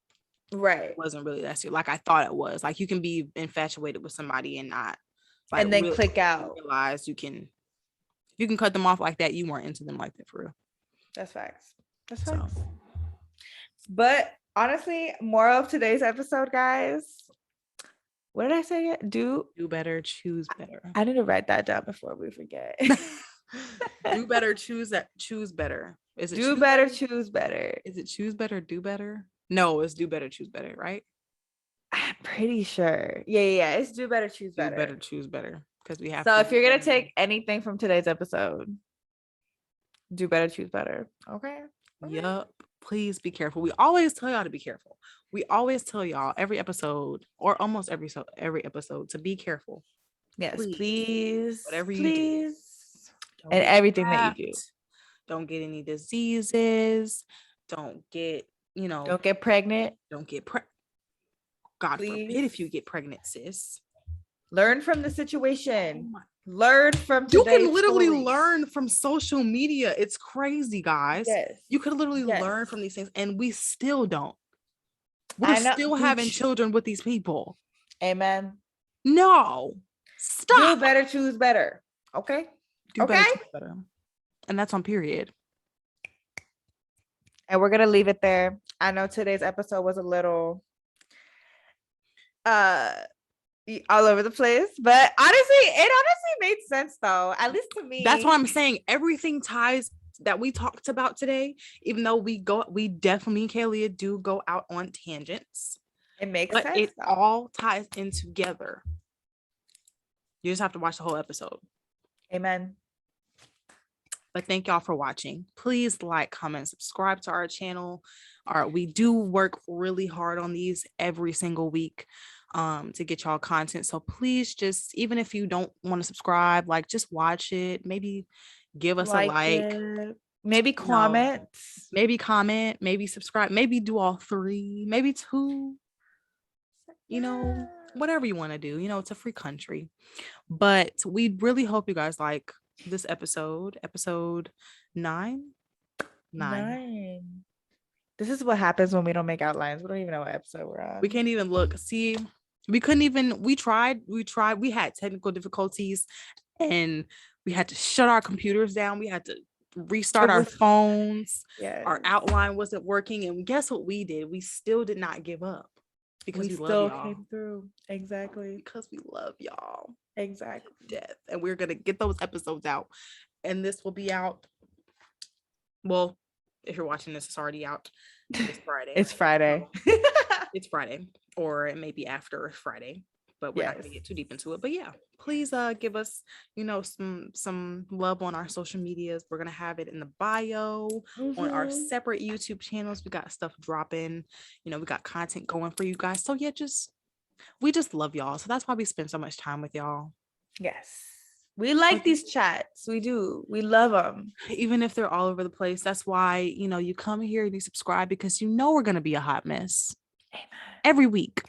Right. It wasn't really that serious. Like I thought it was. Like, you can be infatuated with somebody and not. Like, and then really click out. Realize you can cut them off like that. You weren't into them like that, for real. That's facts. But honestly, moral of today's episode, guys. What did I say? Do better, choose better. I need to write that down before we forget. Do better, choose better. Is it do better, choose better? Is it choose better, do better? No, it's do better, choose better, right? I'm pretty sure. Yeah. It's do better, choose better. Do better, choose better. Because we have. So if you're gonna take anything from today's episode, do better, choose better. Okay. Yup. Please be careful. We always tell y'all to be careful. We always tell y'all every episode, or almost every episode, to be careful. Yes, please. Whatever you do. And everything that you do. Don't get any diseases. Don't get, don't get pregnant. Don't get pregnant. God forbid if you get pregnant, sis. Learn from the situation. Learn from you can literally learn from social media. It's crazy, guys. Yes. You could literally learn from these things, and we still don't. We're still having children with these people. Amen. No. Stop. Do better, choose better. Okay. Do better, choose better. And that's on period. And we're gonna leave it there. I know today's episode was a little all over the place, but it honestly made sense though, at least to me. That's what I'm saying. Everything ties that we talked about today, even though we definitely, Kaylalea, do go out on tangents. It makes sense. It all ties in together. You just have to watch the whole episode. Amen. But thank y'all for watching. Please like, comment, subscribe to our channel. We do work really hard on these every single week to get y'all content. So please, just, even if you don't want to subscribe, just watch it. Maybe give us a like. Maybe comment. Maybe subscribe. Maybe do all three. Maybe two. Whatever you want to do. It's a free country. But we really hope you guys like this episode 9. This is what happens when we don't make outlines. We don't even know what episode we're on. We can't even look. See, we tried. We had technical difficulties, and we had to shut our computers down. We had to restart our phones. Yes. Our outline wasn't working. And guess what we did? We still did not give up because we still love y'all. Came through. Exactly. Because we love y'all. Exactly. Death. And we're going to get those episodes out. And this will be out. Well, if you're watching this, it's already out. It's Friday. It's Friday. It's Friday. Or it may be after Friday. But we're not going to get too deep into it. But yeah, please give us, some love on our social medias. We're going to have it in the bio on our separate YouTube channels. We got stuff dropping, we got content going for you guys. So yeah, we just love y'all. So that's why we spend so much time with y'all. Yes. We like these chats. We do. We love them. Even if they're all over the place. That's why, you come here and you subscribe because we're going to be a hot mess. Amen. Every week.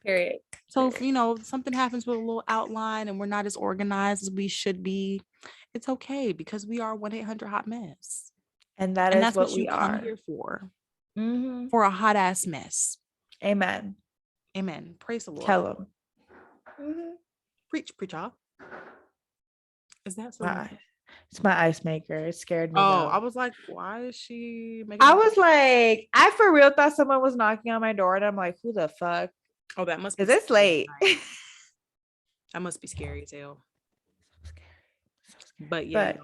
Period. So if, something happens with a little outline and we're not as organized as we should be, it's okay because we are 1-800-HOT-MESS. And that's what we come here for. For a hot ass mess. Amen. Amen. Praise the Lord. Tell them. Preach, y'all. Is that so? It's my ice maker. It scared me. Oh, I was like, why is she making I was like, I for real thought someone was knocking on my door and I'm like, who the fuck? Oh, that must be. Is this late? That must be scary as hell. But yeah,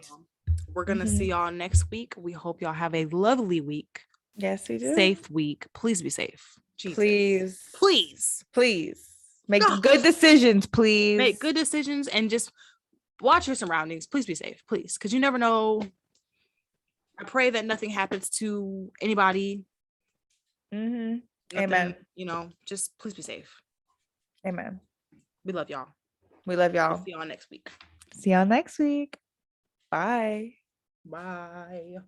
we're gonna see y'all next week. We hope y'all have a lovely week. Yes, we do. Safe week. Please be safe. Jesus. Please. Make good decisions, please. Make good decisions and just watch your surroundings. Please be safe, please, because you never know. I pray that nothing happens to anybody. Amen. Just please be safe. Amen. We love y'all. We love y'all. We'll see y'all next week. See y'all next week. Bye. Bye.